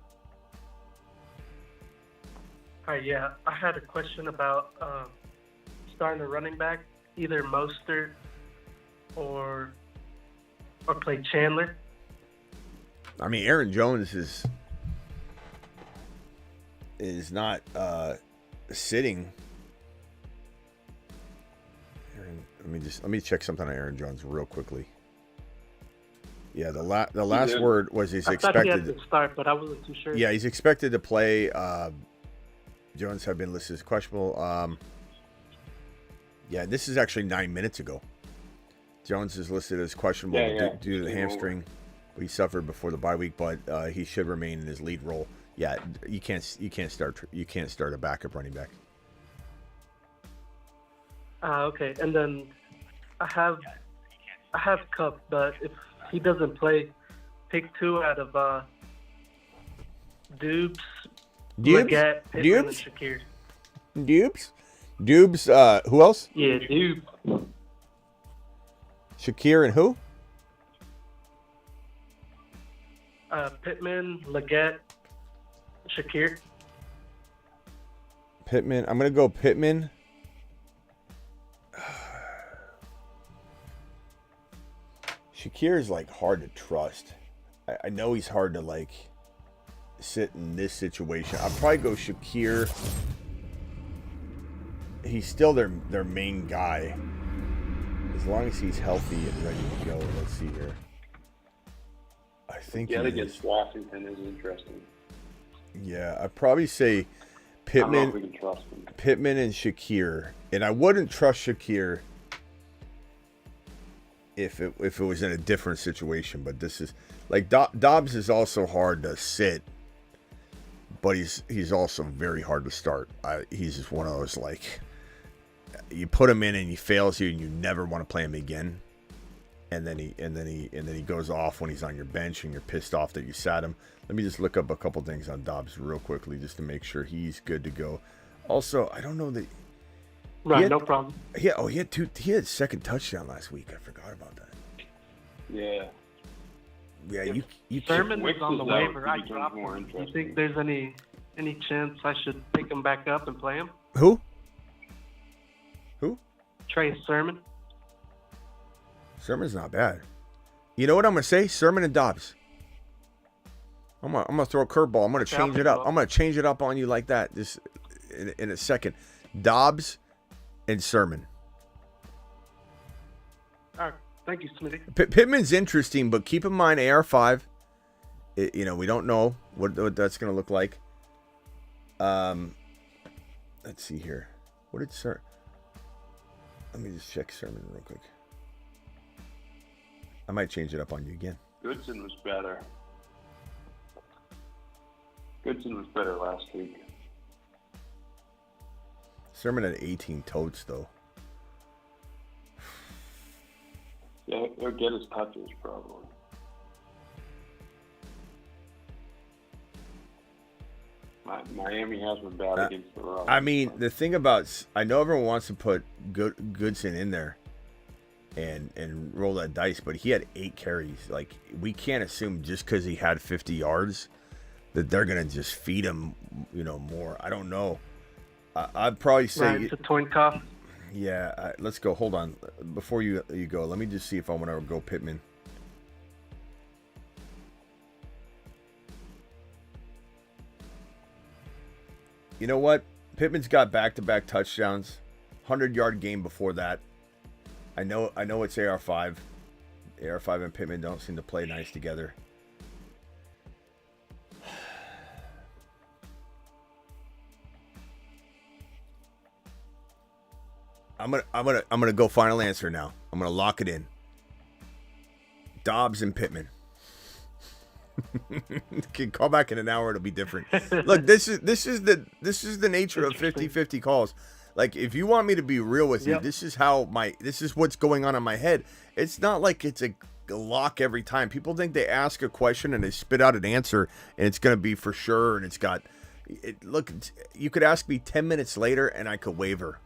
Hi, yeah. I had a question about starting a running back, either Mostert or play Chandler. I mean, Aaron Jones is not sitting. Let me check something on Aaron Jones real quickly. Yeah, the last word was he's expected. I thought he had to start, but I wasn't too sure. Yeah, he's expected to play. Jones have been listed as questionable. Yeah, this is actually 9 minutes ago. Jones is listed as questionable due to the hamstring he suffered before the bye week, but he should remain in his lead role. Yeah, you can't start a backup running back. Okay, and then I have Kupp, but if he doesn't play, pick 2 out of Dubes, Leggett, Pittman, and Shakir. Dubes. Who else? Yeah, Dubes. Shakir and who? Pittman, Leggett, Shakir. Pittman. I'm gonna go Pittman. Shakir is like hard to trust. I know he's hard to like sit in this situation. I'll probably go Shakir. He's still their main guy. As long as he's healthy and ready to go. Let's see here. I think against Washington is interesting. Yeah, I'd probably say Pittman. I don't know if we can trust him. Pittman and Shakir. And I wouldn't trust Shakir if it was in a different situation. But this is like Dobbs is also hard to sit, but he's also very hard to start. He's just one of those like you put him in and he fails you and you never want to play him again. And then he goes off when he's on your bench and you're pissed off that you sat him. Let me just look up a couple things on Dobbs real quickly just to make sure he's good to go. Also, I don't know that. Right, no problem. He had second touchdown last week. I forgot about that. Yeah. Yeah, you Sermon was on the waiver. I He becomes dropped more him. Do you interesting. think there's any chance I should pick him back up and play him? Who? Trey Sermon. Sermon's not bad. You know what I'm gonna say? Sermon and Dobbs. I'm gonna throw a curveball. I'm gonna change it up. I'm gonna change it up on you like that. Just in a second. Dobbs and Sermon. All right. Thank you, Smitty. Pittman's interesting, but keep in mind AR5. We don't know what that's gonna look like. Let's see here. What did Sermon? Let me just check Sermon real quick. I might change it up on you again. Goodson was better. Goodson was better last week. Sermon had 18 totes, though. Yeah, he'll get his touches probably. Miami has been bad against the run. I mean, the thing about I know everyone wants to put Goodson in there and roll that dice, but he had 8 carries. Like, we can't assume just because he had 50 yards that they're gonna just feed him, more. I don't know. I'd probably say Right, it's a coin toss. Yeah, let's go. Hold on, before you go, let me just see if I want to go Pittman. You know what? Pittman's got back-to-back touchdowns, 100-yard game before that. I know it's AR5. AR5 and Pittman don't seem to play nice together. I'm gonna go final answer now. I'm gonna lock it in. Dobbs and Pittman. Can call back in an hour, it'll be different. Look, this is the nature of 50-50 calls. Like, if you want me to be real with you, this is what's going on in my head. It's not like it's a lock every time. People think they ask a question and they spit out an answer and it's gonna be for sure, and it's got look, you could ask me 10 minutes later and I could waver.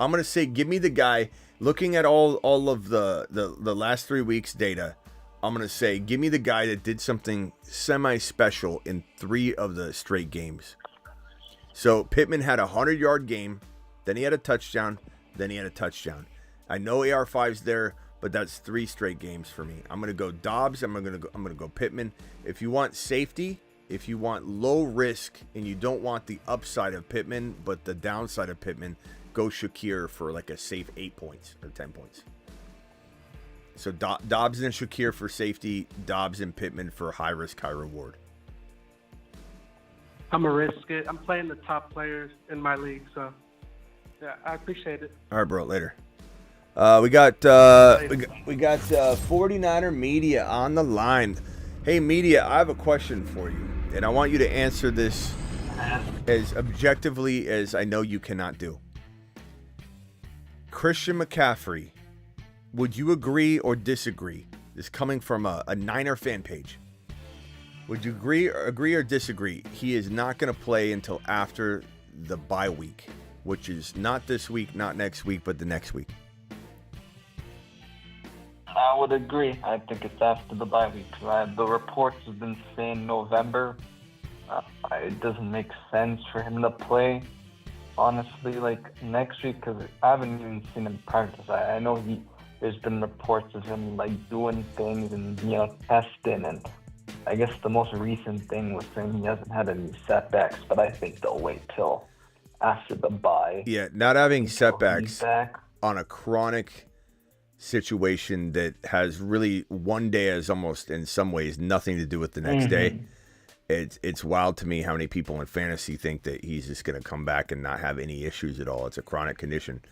I'm going to say, give me the guy, looking at all of the last 3 weeks data, I'm going to say, give me the guy that did something semi-special in 3 of the straight games. So Pittman had a 100-yard game, then he had a touchdown, then he had a touchdown. I know AR5's there, but that's 3 straight games for me. I'm going to go Dobbs, I'm going to go Pittman. If you want safety, if you want low risk, and you don't want the upside of Pittman, but the downside of Pittman, go Shakir for like a safe 8 points or 10 points. So Dobbs and Shakir for safety, Dobbs and Pittman for high risk, high reward. I'm going to risk it. I'm playing the top players in my league, so yeah, I appreciate it. All right, bro, later. We got 49er Media on the line. Hey, Media, I have a question for you, and I want you to answer this as objectively as I know you cannot do. Christian McCaffrey, would you agree or disagree? This is coming from a Niner fan page. Would you agree or disagree? He is not going to play until after the bye week, which is not this week, not next week, but the next week. I would agree. I think it's after the bye week. The reports have been saying November. It doesn't make sense for him to play, honestly, like next week, because I haven't even seen him practice. I know there's been reports of him like doing things and testing, and I guess the most recent thing was saying he hasn't had any setbacks, but I think they'll wait till after the bye. Yeah, not having setbacks on a chronic situation that has really one day has almost in some ways nothing to do with the next day. It's wild to me how many people in fantasy think that he's just going to come back and not have any issues at all. It's a chronic condition.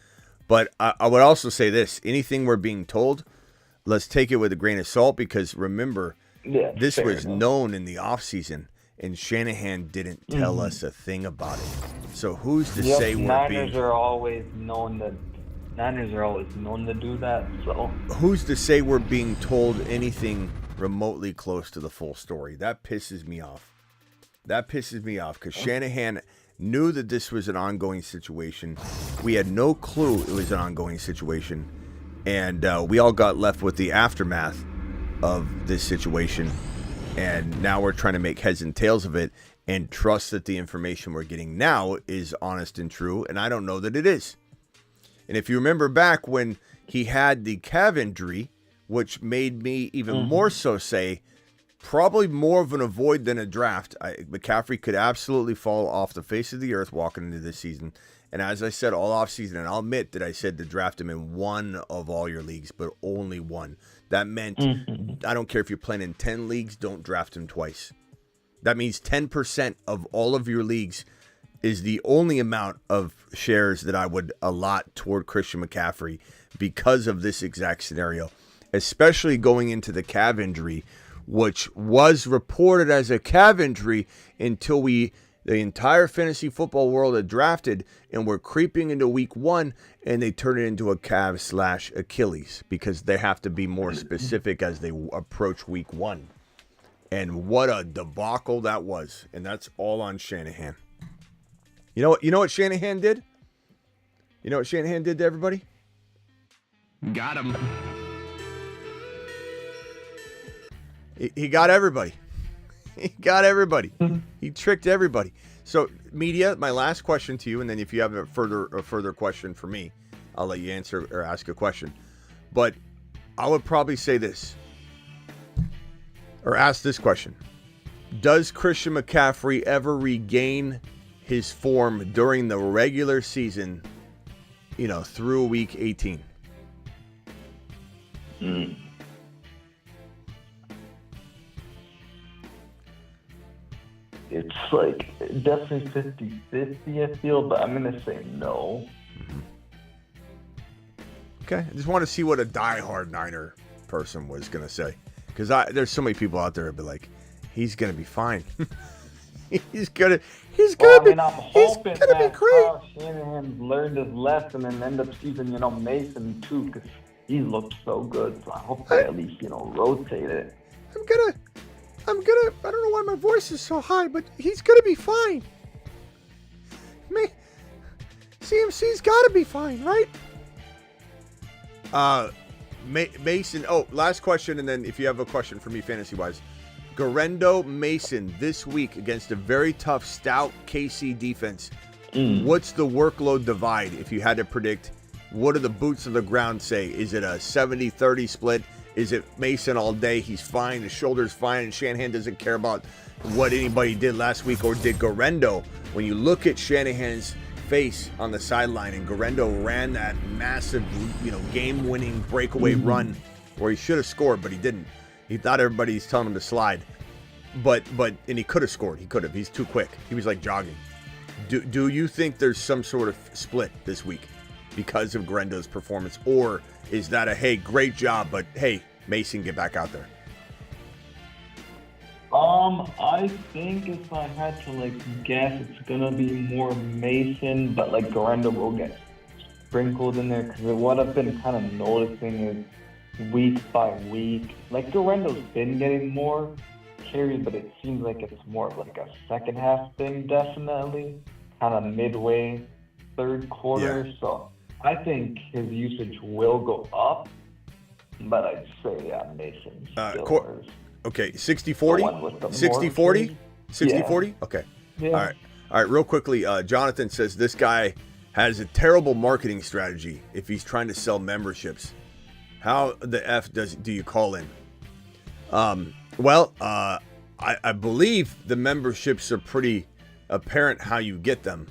But I would also say this, anything we're being told, let's take it with a grain of salt, because remember, this was known in the offseason, and Shanahan didn't tell us a thing about it. So who's to say we're Niners are always known to do that. So who's to say we're being told anything remotely close to the full story? That pisses me off. Because Shanahan knew that this was an ongoing situation. We had no clue it was an ongoing situation. And we all got left with the aftermath of this situation. And now we're trying to make heads and tails of it and trust that the information we're getting now is honest and true. And I don't know that it is. And if you remember back when he had the calf injury, which made me even more so say, probably more of an avoid than a draft. McCaffrey could absolutely fall off the face of the earth walking into this season. And as I said all offseason, and I'll admit that I said to draft him in one of all your leagues, but only one. That meant I don't care if you're playing in 10 leagues, don't draft him twice. That means 10% of all of your leagues is the only amount of shares that I would allot toward Christian McCaffrey because of this exact scenario, especially going into the calf injury, which was reported as a calf injury until the entire fantasy football world had drafted, and we're creeping into week 1 and they turn it into a calf/Achilles because they have to be more specific as they approach week 1. And what a debacle that was. And that's all on Shanahan. You know what Shanahan did? You know what Shanahan did to everybody? Got him. He got everybody. He got everybody. He tricked everybody. So, media, my last question to you, and then if you have a further question for me, I'll let you answer or ask a question. But I would probably say this, or ask this question. Does Christian McCaffrey ever regain his form during the regular season, through week 18? It's like definitely 50-50, I feel, but I'm going to say no. Okay, I just want to see what a diehard Niner person was going to say. Because there's so many people out there that be like, he's going to be fine. he's going to be I'm hoping that Kyle Shanahan learned his lesson and end up using, Mason too, because he looked so good. So I hope they at least, rotate it. I don't know why my voice is so high, but he's going to be fine. CMC's got to be fine, right? Mason. Oh, last question, and then if you have a question for me fantasy-wise. Garendo Mason this week against a very tough, stout KC defense. What's the workload divide if you had to predict? What do the boots on the ground say? Is it a 70-30 split? Is it Mason all day? He's fine. His shoulder's fine. And Shanahan doesn't care about what anybody did last week. Or did Garendo, when you look at Shanahan's face on the sideline and Garendo ran that massive, game-winning breakaway run where he should have scored, but he didn't. He thought everybody's telling him to slide. And he could have scored. He could have. He's too quick. He was like jogging. Do you think there's some sort of split this week because of Garendo's performance? Or is that hey, great job, but hey, Mason, get back out there? I think if I had to guess, it's gonna be more Mason, but Garendo will get sprinkled in there because what I've been kind of noticing is week by week, Garendo's been getting more carries, but it seems like it's more of a second half thing, definitely, kind of midway, third quarter. Yeah. So I think his usage will go up, but I'd say Mason still Okay, 60-40? 60-40? 60-40? Okay. Yeah. All right, real quickly, Jonathan says this guy has a terrible marketing strategy if he's trying to sell memberships. How the F do you call in? I believe the memberships are pretty apparent how you get them.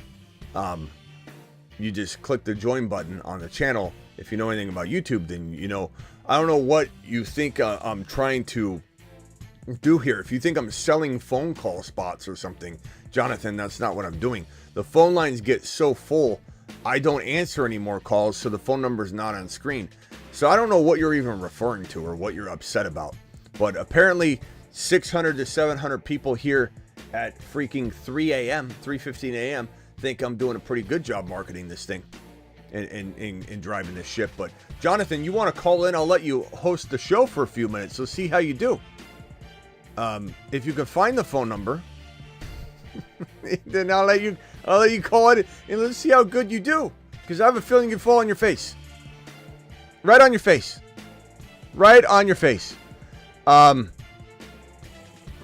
You just click the join button on the channel. If you know anything about YouTube, then I don't know what you think I'm trying to do here. If you think I'm selling phone call spots or something, Jonathan, that's not what I'm doing. The phone lines get so full, I don't answer any more calls, so the phone number's not on screen. So I don't know what you're even referring to or what you're upset about. But apparently 600 to 700 people here at freaking 3:15 a.m. think I'm doing a pretty good job marketing this thing and driving this ship. But Jonathan, you want to call in? I'll let you host the show for a few minutes. So see how you do. If you can find the phone number, then I'll let you call it and let's see how good you do. Because I have a feeling you fall on your face. Right on your face. Right on your face.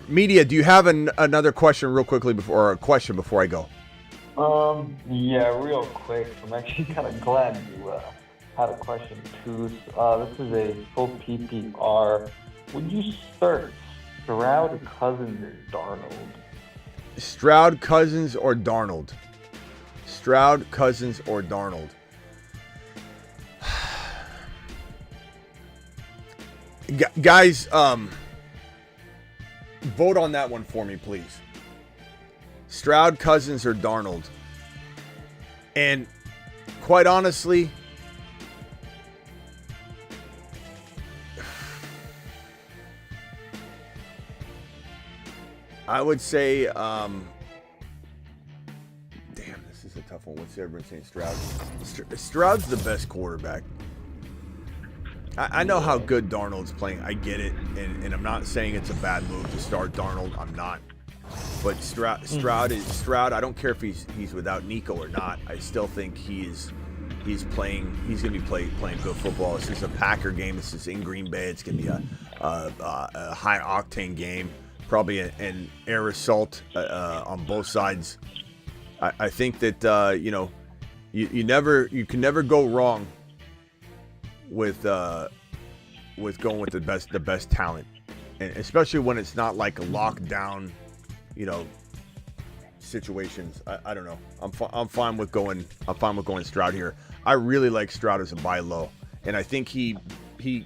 Media, do you have another question real quickly before I go? Yeah, real quick. I'm actually kind of glad you had a question too. This is a full PPR. Would you start Stroud, Cousins, or Darnold? Stroud, Cousins, or Darnold? Stroud, Cousins, or Darnold? Guys, vote on that one for me, please. Stroud, Cousins, or Darnold? And quite honestly, I would say, damn, this is a tough one. What's everyone saying? Stroud. Stroud's the best quarterback. I know how good Darnold's playing. I get it, and I'm not saying it's a bad move to start Darnold. I'm not. But Stroud is Stroud. I don't care if he's without Nico or not. I still think he's playing. He's going to be playing good football. This is a Packer game. This is in Green Bay. It's going to be a high octane game. probably an air assault on both sides. I think that you can never go wrong with going with the best talent, and especially when it's not like a lockdown, situations. I don't know. I'm fine with going Stroud here. I really like Stroud as a buy low, and I think he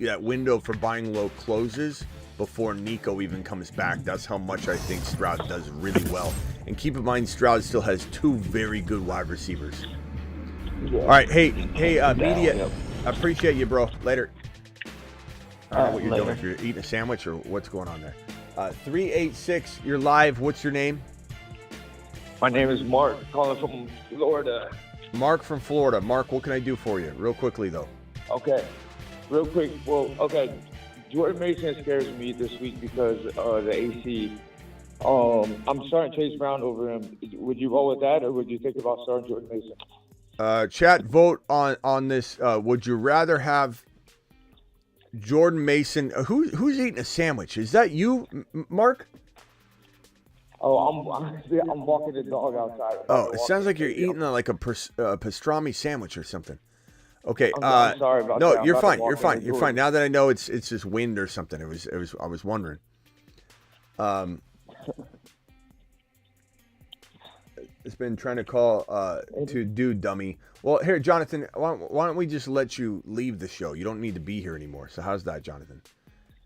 that window for buying low closes before Nico even comes back. That's how much I think Stroud does really well. And keep in mind, Stroud still has 2 very good wide receivers. Yeah. All right, hey, media. Yep. I appreciate you, bro. Later. I don't know what you're doing. If you're eating a sandwich or what's going on there. 386, you're live. What's your name? My name is Mark, calling from Florida. Mark from Florida. Mark, what can I do for you? Real quickly, though. Okay. Real quick. Well, okay. Jordan Mason scares me this week because the AC. I'm starting Chase Brown over him. Would you go with that, or would you think about starting Jordan Mason? Chat, vote on this. Would you rather have Jordan Mason? Who's eating a sandwich? Is that you, Mark? Oh, I'm walking the dog outside. Oh, it sounds like you're eating like a pastrami sandwich or something. Okay. I'm sorry about that. No, you're fine. You're fine. You're fine. Now that I know it's just wind or something. I was wondering. It's been trying to call to do dummy. Well, here, Jonathan, why don't we just let you leave the show? You don't need to be here anymore. So how's that, Jonathan?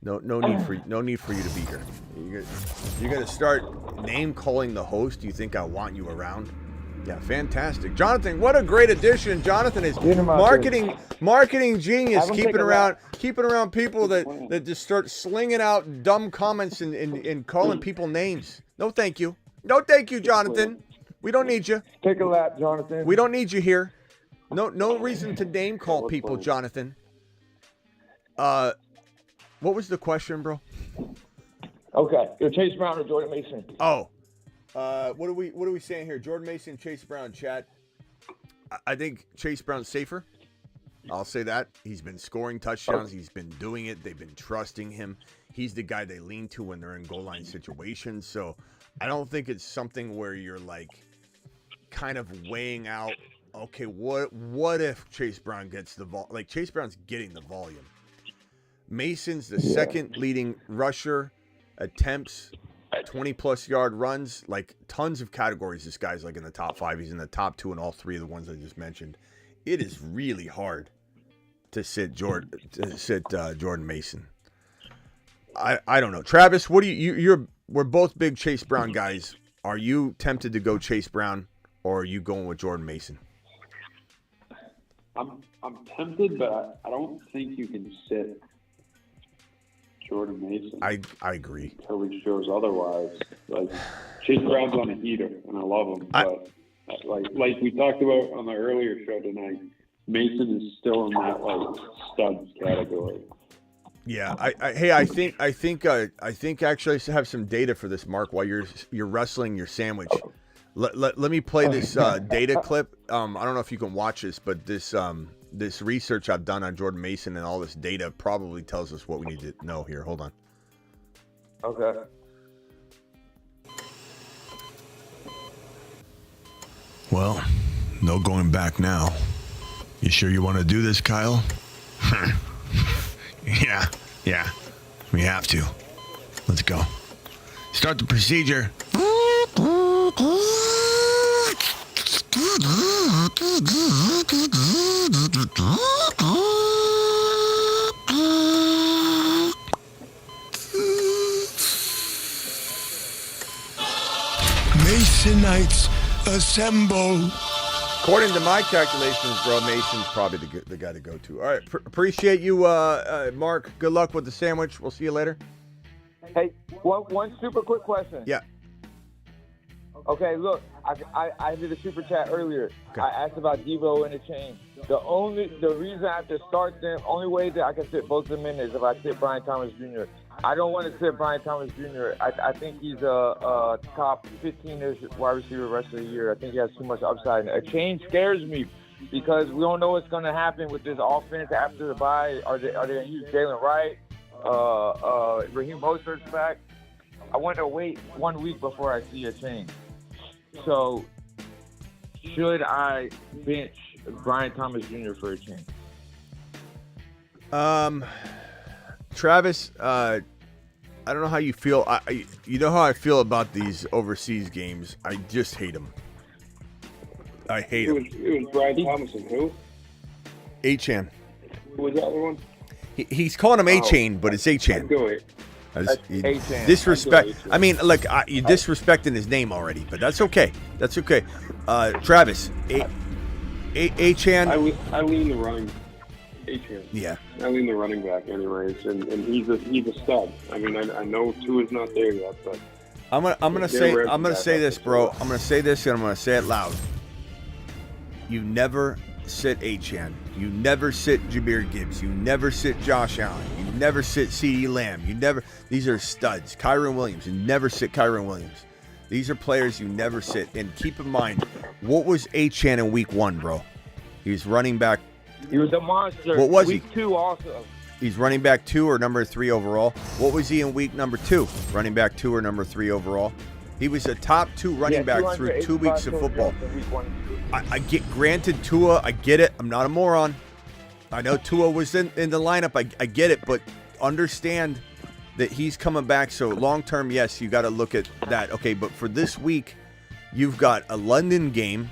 No need for you to be here. You're gonna start name calling the host. You think I want you around? Yeah, fantastic, Jonathan. What a great addition. Jonathan is marketing genius. Keeping around people that just start slinging out dumb comments and calling people names. No, thank you. No, thank you, Jonathan. We don't need you. Take a lap, Jonathan. We don't need you here. No reason to name call people, Jonathan. What was the question, bro? Okay, you're Chase Brown or Jordan Mason? Oh, what are we saying here? Jordan Mason, Chase Brown, chat. I think Chase Brown's safer. I'll say that. He's been scoring touchdowns. He's been doing it. They've been trusting him. He's the guy they lean to when they're in goal line situations. So I don't think it's something where you're like kind of weighing out, okay, what if Chase Brown gets the volume? Like, Chase Brown's getting the volume. Mason's the second leading rusher, attempts, 20-plus yard runs, like tons of categories. This guy's like in the top 5. He's in the top 2 in all 3 of the ones I just mentioned. It is really hard to sit Jordan Mason. I don't know. Travis, what do we're both big Chase Brown guys. Are you tempted to go Chase Brown, or are you going with Jordan Mason? I'm tempted, but I don't think you can sit Jordan Mason. I agree. Until he shows otherwise. Like, Chase Brown's on a heater, and I love him. But like we talked about on the earlier show tonight, Mason is still in that studs category. Yeah, I think actually I have some data for this, Mark. While you're wrestling your sandwich, let me play this data clip. I don't know if you can watch this, but this research I've done on Jordan Mason and all this data probably tells us what we need to know here. Hold on. Okay. Well, no going back now. You sure you want to do this, Kyle? Yeah, we have to. Let's go. Start the procedure. Masonites assemble. According to my calculations, bro, Mason's probably the guy to go to. All right, appreciate you, Mark. Good luck with the sandwich. We'll see you later. Hey, one super quick question. Yeah. Okay, look, I did a super chat earlier. Okay. I asked about Devo and the chain. The reason I have to start them, only way that I can fit both of them in is if I sit Brian Thomas Jr. I don't want to sit Brian Thomas Jr. I think he's a top 15-ish wide receiver the rest of the year. I think he has too much upside. A change scares me because we don't know what's going to happen with this offense after the bye. Are they going to use Jalen Wright? Raheem Mostert's back. I want to wait 1 week before I see a change. So, should I bench Brian Thomas Jr. for a change? Travis, I don't know how you feel. You know how I feel about these overseas games. I just hate them. I hate them. It was Brian Thomas and who? Achan. Who was that one? He's calling him Achan, but it's Achan. Go it. Achan. Disrespect. I mean, look, you're disrespecting his name already, but that's okay. That's okay. Travis, Achan. I lean the running. Achan. Yeah. I lean the running back, anyways, and he's a stud. I mean, I know Tua's not there yet, but I'm gonna say this, bro. I'm gonna say this, and I'm gonna say it loud. You never sit Achan. You never sit Jahmyr Gibbs. You never sit Josh Allen. You never sit CeeDee Lamb. You never. These are studs. Kyron Williams. You never sit Kyron Williams. These are players you never sit. And keep in mind, what was Achan in week 1, bro? He was running back. He was a monster. What was week 2 also. He's running back 2 or number 3 overall. What was he in week number 2? Running back 2 or number 3 overall? He was a top 2 running back through 2 weeks of football. I get, granted, Tua, I get it. I'm not a moron. I know Tua was in the lineup. I get it, but understand that he's coming back. So long term, yes, you got to look at that. Okay, but for this week, you've got a London game.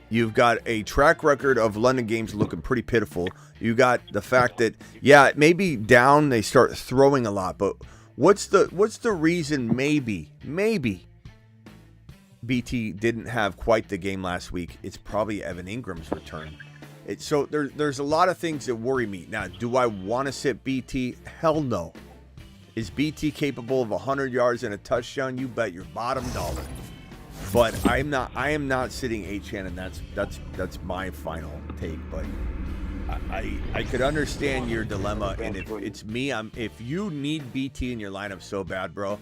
You've got a track record of London games looking pretty pitiful. You got the fact that, yeah, maybe down they start throwing a lot, but what's the reason maybe BT didn't have quite the game last week? It's probably Evan Ingram's return. So there's a lot of things that worry me. Now, do I want to sit BT? Hell no. Is BT capable of 100 yards and a touchdown? You bet your bottom dollar. But I am not sitting Achan, and that's my final take. But I could understand your dilemma, and if it's me, if you need BT in your lineup so bad, bro,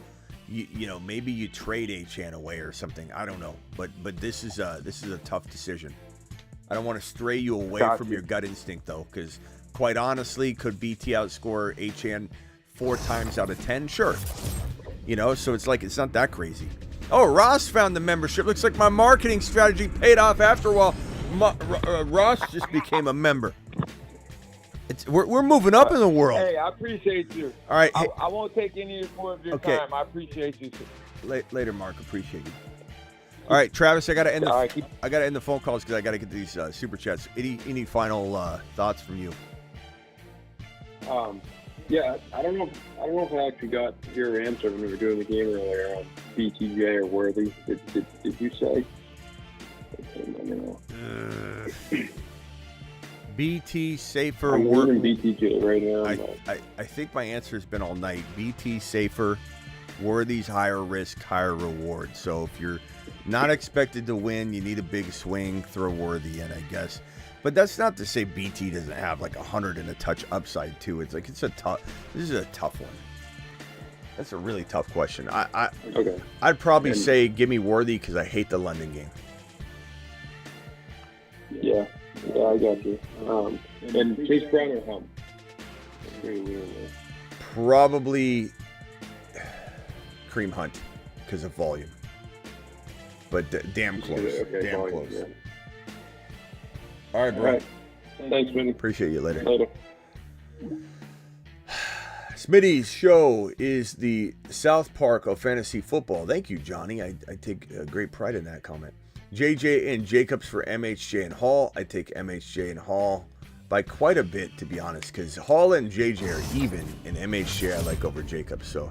you know, maybe you trade Achan away or something. I don't know, but this is a tough decision. I don't want to stray you away from your gut instinct though, because quite honestly, could BT outscore Achan 4 times out of 10? Sure, you know, so it's like it's not that crazy. Oh, Ross found the membership. Looks like my marketing strategy paid off after a while. Ross just became a member. We're moving up in the world. Hey, I appreciate you. All right. I won't take any more of your time. I appreciate you. Later, Mark. Appreciate you. All right, Travis, I got to end the phone calls because I got to get these super chats. Any final thoughts from you? Yeah, I don't know if I actually got your answer when we were doing the game earlier on BTJ or Worthy. Did you say? BT safer. I'm using BTJ right now. I think my answer has been all night. BT safer. Worthy's higher risk, higher reward. So if you're not expected to win, you need a big swing, throw Worthy in, I guess. But that's not to say BT doesn't have like 100 and a touch upside too. It's like this is a tough one. That's a really tough question. Okay. I'd probably say give me Worthy because I hate the London game. Yeah, I got you. And Chase Brown or Hump? Probably Kareem Hunt because of volume. But damn close. Okay, damn volume, close. Yeah. All right, bro. All right. Thanks, Smitty. Appreciate you. Later. Later. Smitty's show is the South Park of fantasy football. Thank you, Johnny. I take great pride in that comment. JJ and Jacobs for MHJ and Hall. I take MHJ and Hall by quite a bit, to be honest, because Hall and JJ are even, and MHJ I like over Jacobs. So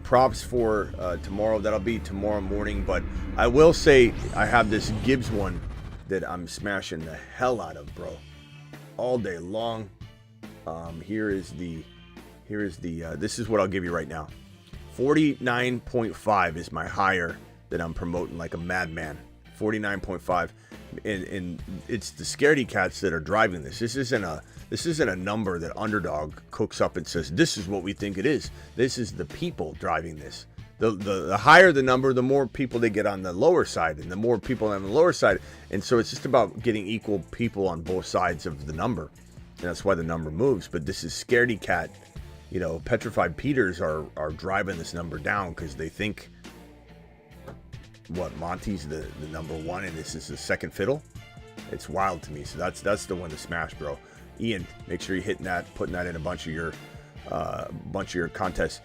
props for tomorrow. That'll be tomorrow morning. But I will say I have this Gibbs one that I'm smashing the hell out of, bro, all day long. This is what I'll give you right now. 49.5 is my higher that I'm promoting like a madman. 49.5, and it's the scaredy cats that are driving this. This isn't a number that Underdog cooks up and says this is what we think it is. This is the people driving this. The higher the number, the more people they get on the lower side, and the more people on the lower side. And so it's just about getting equal people on both sides of the number. And that's why the number moves. But this is scaredy cat Petrified Peters are driving this number down because they think Monty's the number one and this is the second fiddle. It's wild to me. So that's the one to smash, bro. Ian, make sure you're hitting that, putting that in a bunch of your contests.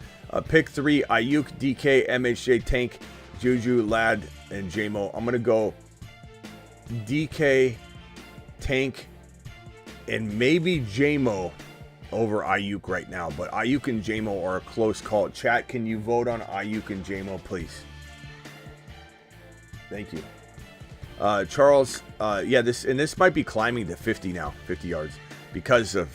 Pick 3: Ayuk, DK, MHJ, Tank, Juju, Lad, and JMO. I'm gonna go DK, Tank, and maybe JMO over Ayuk right now. But Ayuk and JMO are a close call. Chat, can you vote on Ayuk and JMO, please? Thank you. Charles, this might be climbing to 50 now, 50 yards, because of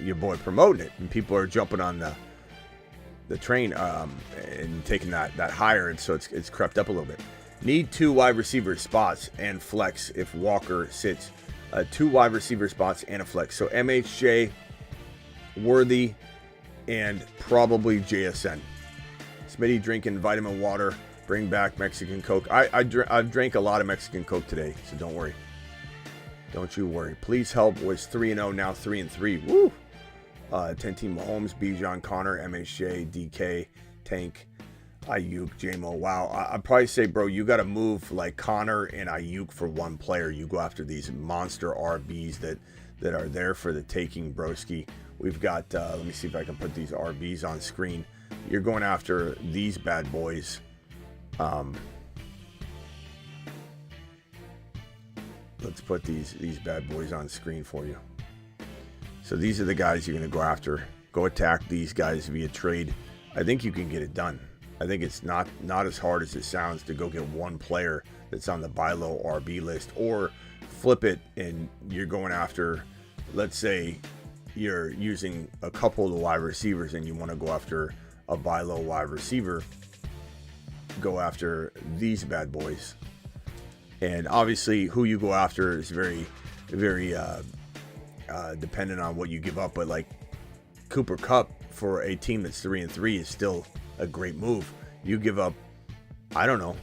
your boy promoting it, and people are jumping on the train and taking that higher, and so it's crept up a little bit. Need 2 wide receiver spots and flex if Walker sits. 2 wide receiver spots and a flex. So MHJ, Worthy, and probably JSN. Smitty drinking vitamin water. Bring back Mexican Coke. I've drank a lot of Mexican Coke today, so don't worry. Don't you worry. Please help was 3-0, now 3-3. Woo! 10-team Mahomes, Bijan, Connor, MHJ, DK, Tank, Ayuk, JMO. Wow. I'd probably say, bro, you got to move like Connor and Ayuk for one player. You go after these monster RBs that are there for the taking, broski. We've got, let me see if I can put these RBs on screen. You're going after these bad boys. Let's put these bad boys on screen for you. So these are the guys you're going to go after. Go attack these guys via trade. I think you can get it done. I think it's not as hard as it sounds to go get one player that's on the buy low RB list, or flip it and you're going after, let's say you're using a couple of the wide receivers and you want to go after a buy low wide receiver. Go after these bad boys. And obviously who you go after is very, very dependent on what you give up. But like Cooper Kupp for a team that's 3-3 is still a great move. You give up, I don't know,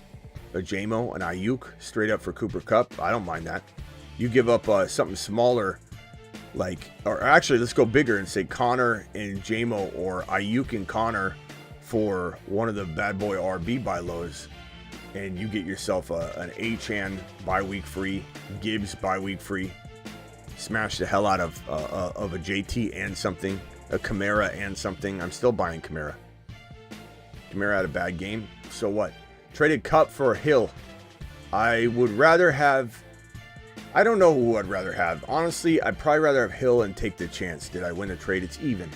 a JMO, an Ayuk straight up for Cooper Kupp. I don't mind that. You give up something smaller, like, or actually let's go bigger and say Connor and JMO, or Ayuk and Connor for one of the bad boy RB buy lows, and you get yourself an Achan bye week free, Gibbs bye week free. Smash the hell out of a JT and something, a Kamara and something. I'm still buying Kamara. Kamara had a bad game, so what? Traded Kupp for Hill. I would rather have, I don't know who I'd rather have. Honestly, I'd probably rather have Hill and take the chance. Did I win the trade? It's even.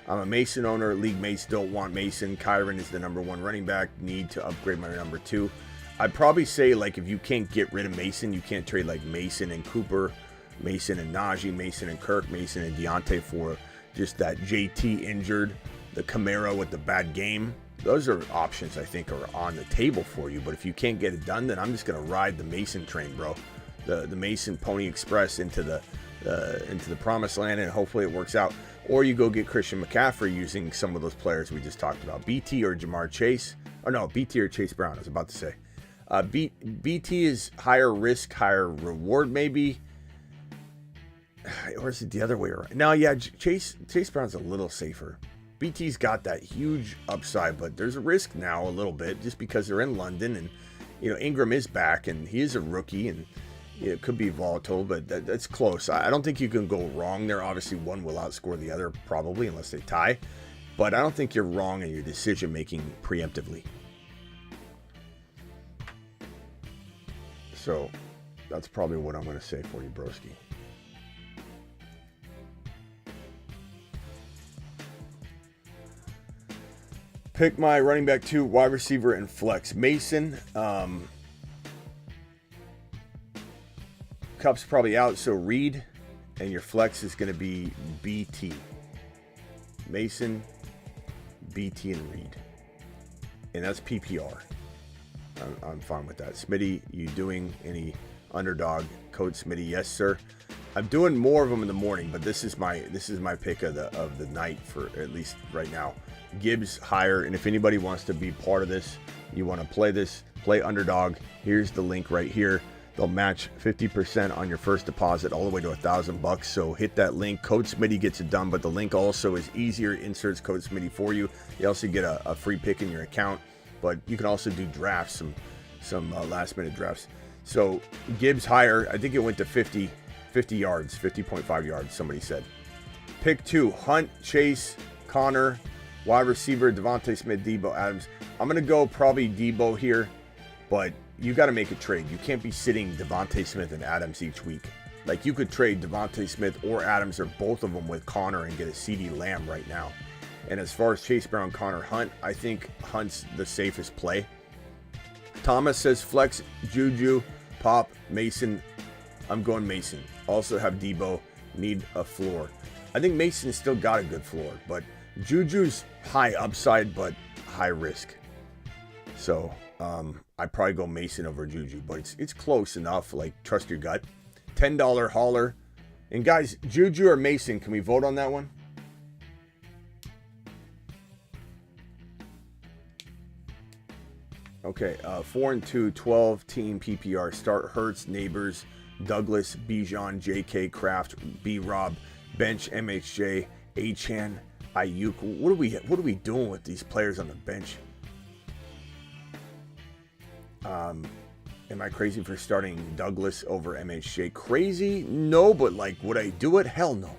I'm a Mason owner. League mates don't want Mason. Kyron is the number 1 running back. Need to upgrade my number 2. I'd probably say, like, if you can't get rid of Mason, you can't trade like Mason and Cooper, Mason and Najee, Mason and Kirk, Mason and Deontay for just that JT injured, the Kamara with the bad game. Those are options I think are on the table for you. But if you can't get it done, then I'm just going to ride the Mason train, bro. The Mason Pony Express into the promised land, and hopefully it works out. Or you go get Christian McCaffrey using some of those players we just talked about. BT or Jamar Chase. Or no, BT or Chase Brown, I was about to say. BT is higher risk, higher reward maybe. Or is it the other way around? No, yeah, Chase Brown's a little safer. BT's got that huge upside, but there's a risk now a little bit just because they're in London, and Ingram is back and he is a rookie, and it could be volatile, but that's close. I don't think you can go wrong there. Obviously, one will outscore the other probably unless they tie, but I don't think you're wrong in your decision making preemptively. So that's probably what I'm going to say for you, broski. Pick my running back 2, wide receiver, and flex. Mason. Kupp's probably out, so Reed, and your flex is going to be BT. Mason, BT, and Reed. And that's PPR. I'm fine with that. Smitty, you doing any underdog? Code Smitty, yes, sir. I'm doing more of them in the morning, but this is my pick of the night for at least right now. Gibbs higher, and if anybody wants to be part of this, you want to play underdog, here's the link right here. They'll match 50% on your first deposit all the way to $1,000. So hit that link. Code Smitty gets it done, but the link also is easier. Inserts Code Smitty for you. You also get a free pick in your account, but you can also do drafts, some last minute drafts. So Gibbs higher. I think it went to 50 yards, 50.5 yards. Somebody said. Pick 2: Hunt, Chase, Connor, wide receiver Devontae Smith, Debo, Adams. I'm gonna go probably Debo here, but you got to make a trade. You can't be sitting Devontae Smith and Adams each week. Like, you could trade Devontae Smith or Adams or both of them with Connor and get a CeeDee Lamb right now. And as far as Chase Brown, Connor, Hunt, I think Hunt's the safest play. Thomas says flex, Juju, Pop, Mason. I'm going Mason. Also have Debo, need a floor. I think Mason's still got a good floor, but Juju's high upside but high risk. So, I'd probably go Mason over Juju, but it's close enough. Like, trust your gut. $10 hauler. And guys, Juju or Mason, can we vote on that one? Okay, 4-2, 12 team PPR. Start Hurts, Neighbors, Douglas, Bijan, JK, Kraft, B-Rob, bench, MHJ, Achan, Ayuk. What are we doing with these players on the bench? Am I crazy for starting Douglas over MHJ? Crazy? No, but like, would I do it? Hell no.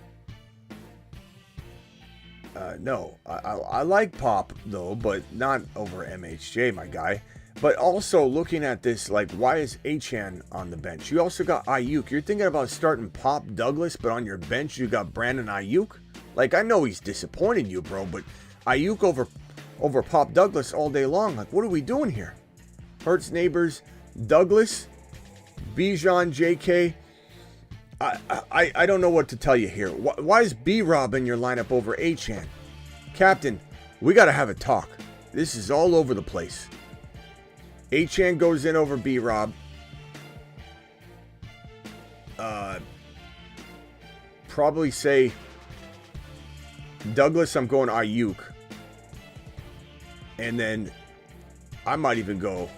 No, I like Pop though, but not over MHJ, my guy. But also looking at this, like, why is Achan on the bench? You also got Ayuk. You're thinking about starting Pop, Douglas, but on your bench you got Brandon Ayuk. Like, I know he's disappointed you, bro, but Ayuk over Pop Douglas all day long. Like, what are we doing here? Hurts, Neighbors, Douglas, Bijan, JK. I don't know what to tell you here. Why is B-Rob in your lineup over Achan? Captain, we got to have a talk. This is all over the place. Achan goes in over B-Rob. Probably say Douglas, I'm going Ayuk. And then I might even go.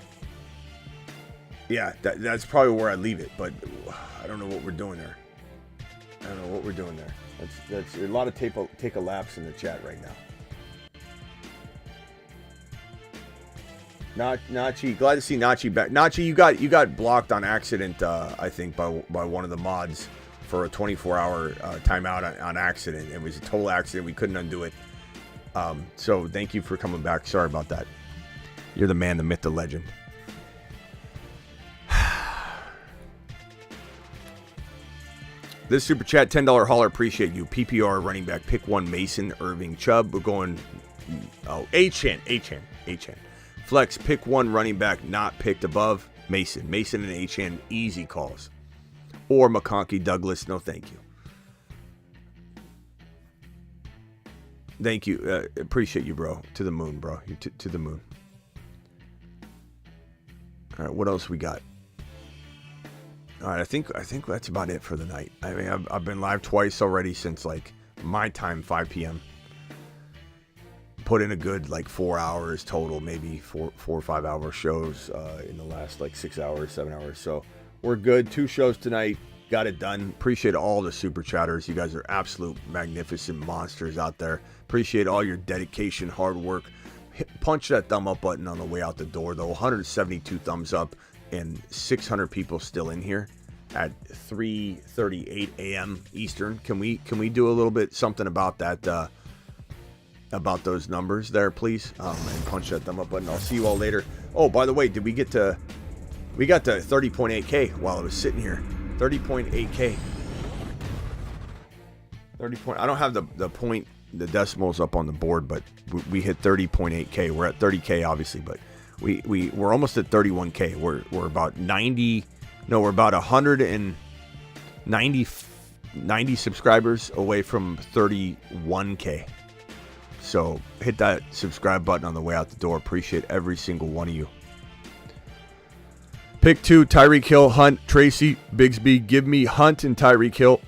Yeah, that's probably where I leave it, but I don't know what we're doing there. That's a lot of take a lapse in the chat right now. Nachi, glad to see Nachi back. Nachi, you got blocked on accident, I think, by one of the mods for a 24-hour timeout on accident. It was a total accident. We couldn't undo it. So thank you for coming back. Sorry about that. You're the man, the myth, the legend. This super chat, $10 hauler, appreciate you. PPR running back, pick 1, Mason, Irving, Chubb. We're going, Achan. Flex, pick 1 running back, not picked above, Mason. Mason and Achan, easy calls. Or McConkey, Douglas, no thank you. Thank you. Appreciate you, bro. To the moon, bro. You're to the moon. All right, what else we got? All right, I think that's about it for the night. I mean, I've been live twice already since like my time, 5 p.m. Put in a good like 4 hours total, maybe four or 5 hour shows in the last like 6 hours, 7 hours. So we're good. 2 shows tonight. Got it done. Appreciate all the super chatters. You guys are absolute magnificent monsters out there. Appreciate all your dedication, hard work. Punch that thumb up button on the way out the door, though. 172 thumbs up. And 600 people still in here at 3:38 a.m. Eastern. Can we do a little bit something about that? About those numbers there, please, and punch that thumb up button. I'll see you all later. Oh, by the way, did we get to? We got to 30.8K while I was sitting here. 30.8K. 30 point. I don't have the decimals up on the board, but we hit 30.8K. We're at 30K obviously, but. We're almost at 31K. We're about 90. No, we're about 190 subscribers away from 31K. So hit that subscribe button on the way out the door. Appreciate every single one of you. Pick 2, Tyreek Hill, Hunt, Tracy, Bigsby. Give me Hunt and Tyreek Hill,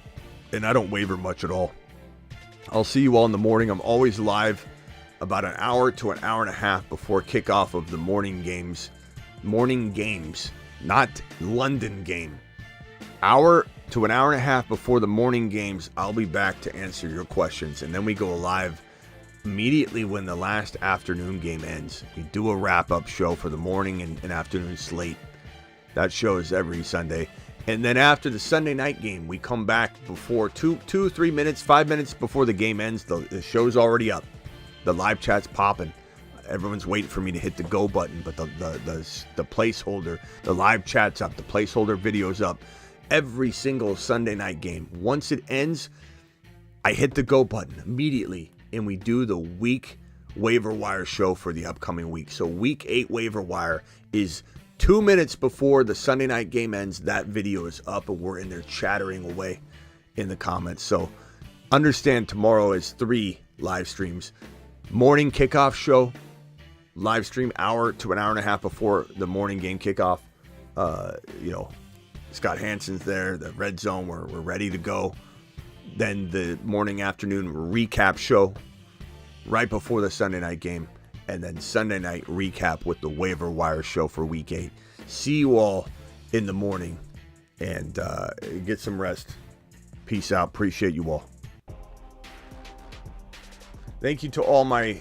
and I don't waver much at all. I'll see you all in the morning. I'm always live about an hour to an hour and a half before kickoff of the morning games. not London game. Hour to an hour and a half before the morning games, I'll be back to answer your questions. And then we go live immediately when the last afternoon game ends. We do a wrap-up show for the morning and afternoon slate. That show is every Sunday. And then after the Sunday night game, we come back before 3 minutes, 5 minutes before the game ends. The show's already up. The live chat's popping. Everyone's waiting for me to hit the go button, but the placeholder, the live chat's up, the placeholder video's up. Every single Sunday night game. Once it ends, I hit the go button immediately, and we do the week waiver wire show for the upcoming week. So week 8 waiver wire is 2 minutes before the Sunday night game ends. That video is up, and we're in there chattering away in the comments. So understand tomorrow is 3 live streams. Morning kickoff show, live stream hour to an hour and a half before the morning game kickoff. Scott Hansen's there, the red zone, we're ready to go. Then the morning afternoon recap show right before the Sunday night game. And then Sunday night recap with the waiver wire show for week 8. See you all in the morning and get some rest. Peace out. Appreciate you all. Thank you to all my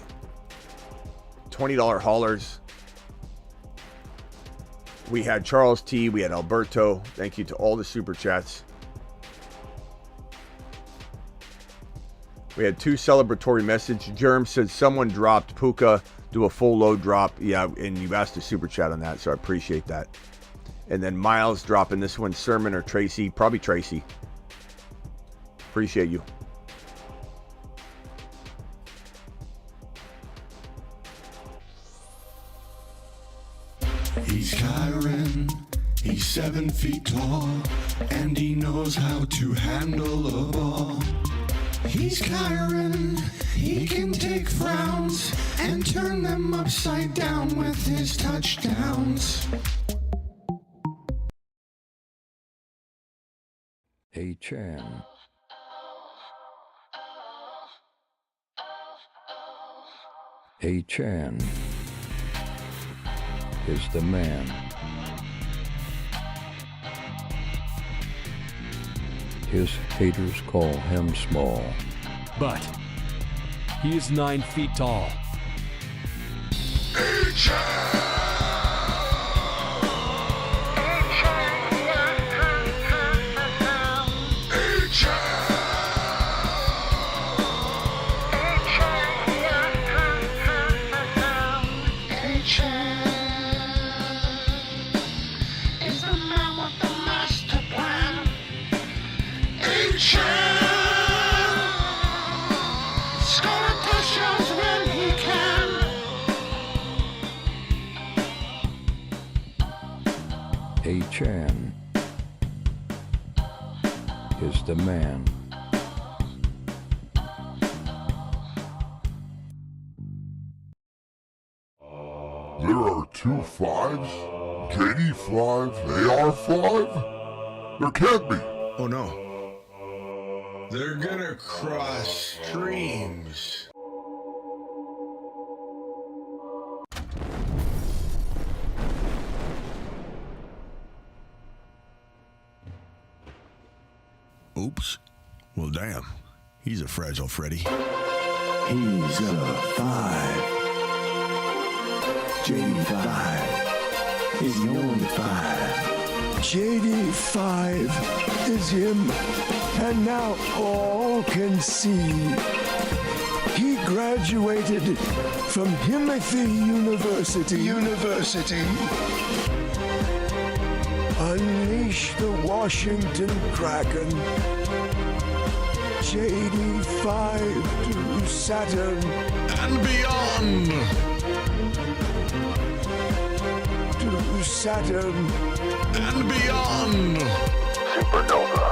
$20 haulers. We had Charles T. We had Alberto. Thank you to all the super chats. We had 2 celebratory messages. Germ said someone dropped Puka, do a full load drop. Yeah, and you've asked a super chat on that, so I appreciate that. And then Miles dropping this one, Sermon or Tracy. Probably Tracy. Appreciate you. He's Kyron, he's 7 feet tall, and he knows how to handle a ball. He's Kyron, he can take frowns and turn them upside down with his touchdowns. Hey Chan. Hey Chan is the man. His haters call him small, but he is 9 feet tall. Chan is the man. There are 2 5s? JD 5? AR 5? There can't be. Oh no. They're gonna cross streams. Oops. Well, damn. He's a fragile Freddy. He's a 5. JD5 is the only 5. JD5 is him, and now all can see. He graduated from Himothy University. Unleash the Washington Kraken. JD5 to Saturn and beyond. To Saturn and beyond. Supernova.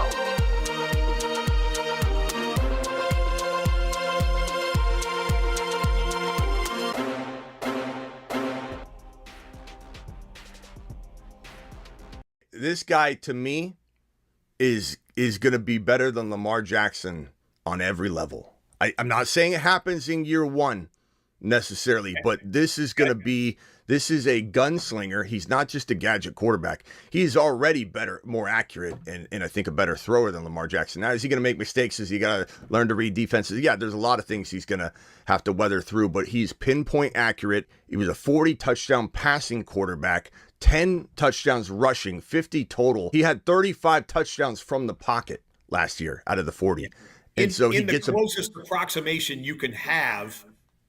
This guy, to me, is going to be better than Lamar Jackson on every level. I'm not saying it happens in year 1, necessarily, but this is a gunslinger. He's not just a gadget quarterback. He's already better, more accurate, and I think a better thrower than Lamar Jackson. Now, is he going to make mistakes? Is he got to learn to read defenses? Yeah, there's a lot of things he's going to have to weather through, but he's pinpoint accurate. He was a 40 touchdown passing quarterback, 10 touchdowns rushing, 50 total. He had 35 touchdowns from the pocket last year out of the 40. And so he gets the closest approximation you can have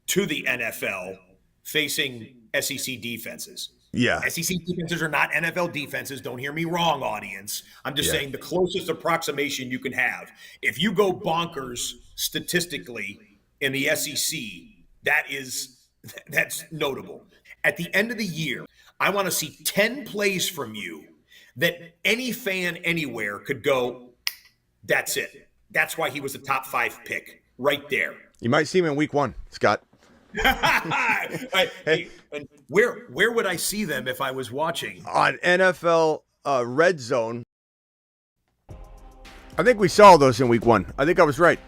to the NFL facing SEC defenses. Yeah. SEC defenses are not NFL defenses. Don't hear me wrong, audience. I'm just saying the closest approximation you can have. If you go bonkers statistically in the SEC, that's notable. At the end of the year, I want to see 10 plays from you that any fan anywhere could go, that's it. That's why he was a top 5 pick right there. You might see him in week 1, Scott. Hey, and where would I see them if I was watching? On NFL Red Zone. I think we saw those in week 1. I think I was right.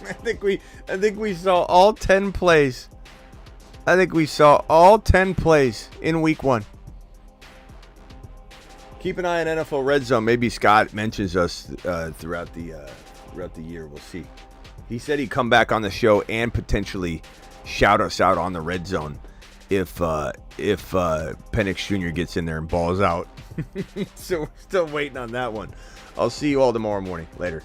I think we saw all 10 plays. I think we saw all 10 plays in week 1. Keep an eye on NFL Red Zone. Maybe Scott mentions us throughout the year. We'll see. He said he'd come back on the show and potentially shout us out on the Red Zone if Penix Jr. gets in there and balls out. So we're still waiting on that one. I'll see you all tomorrow morning. Later.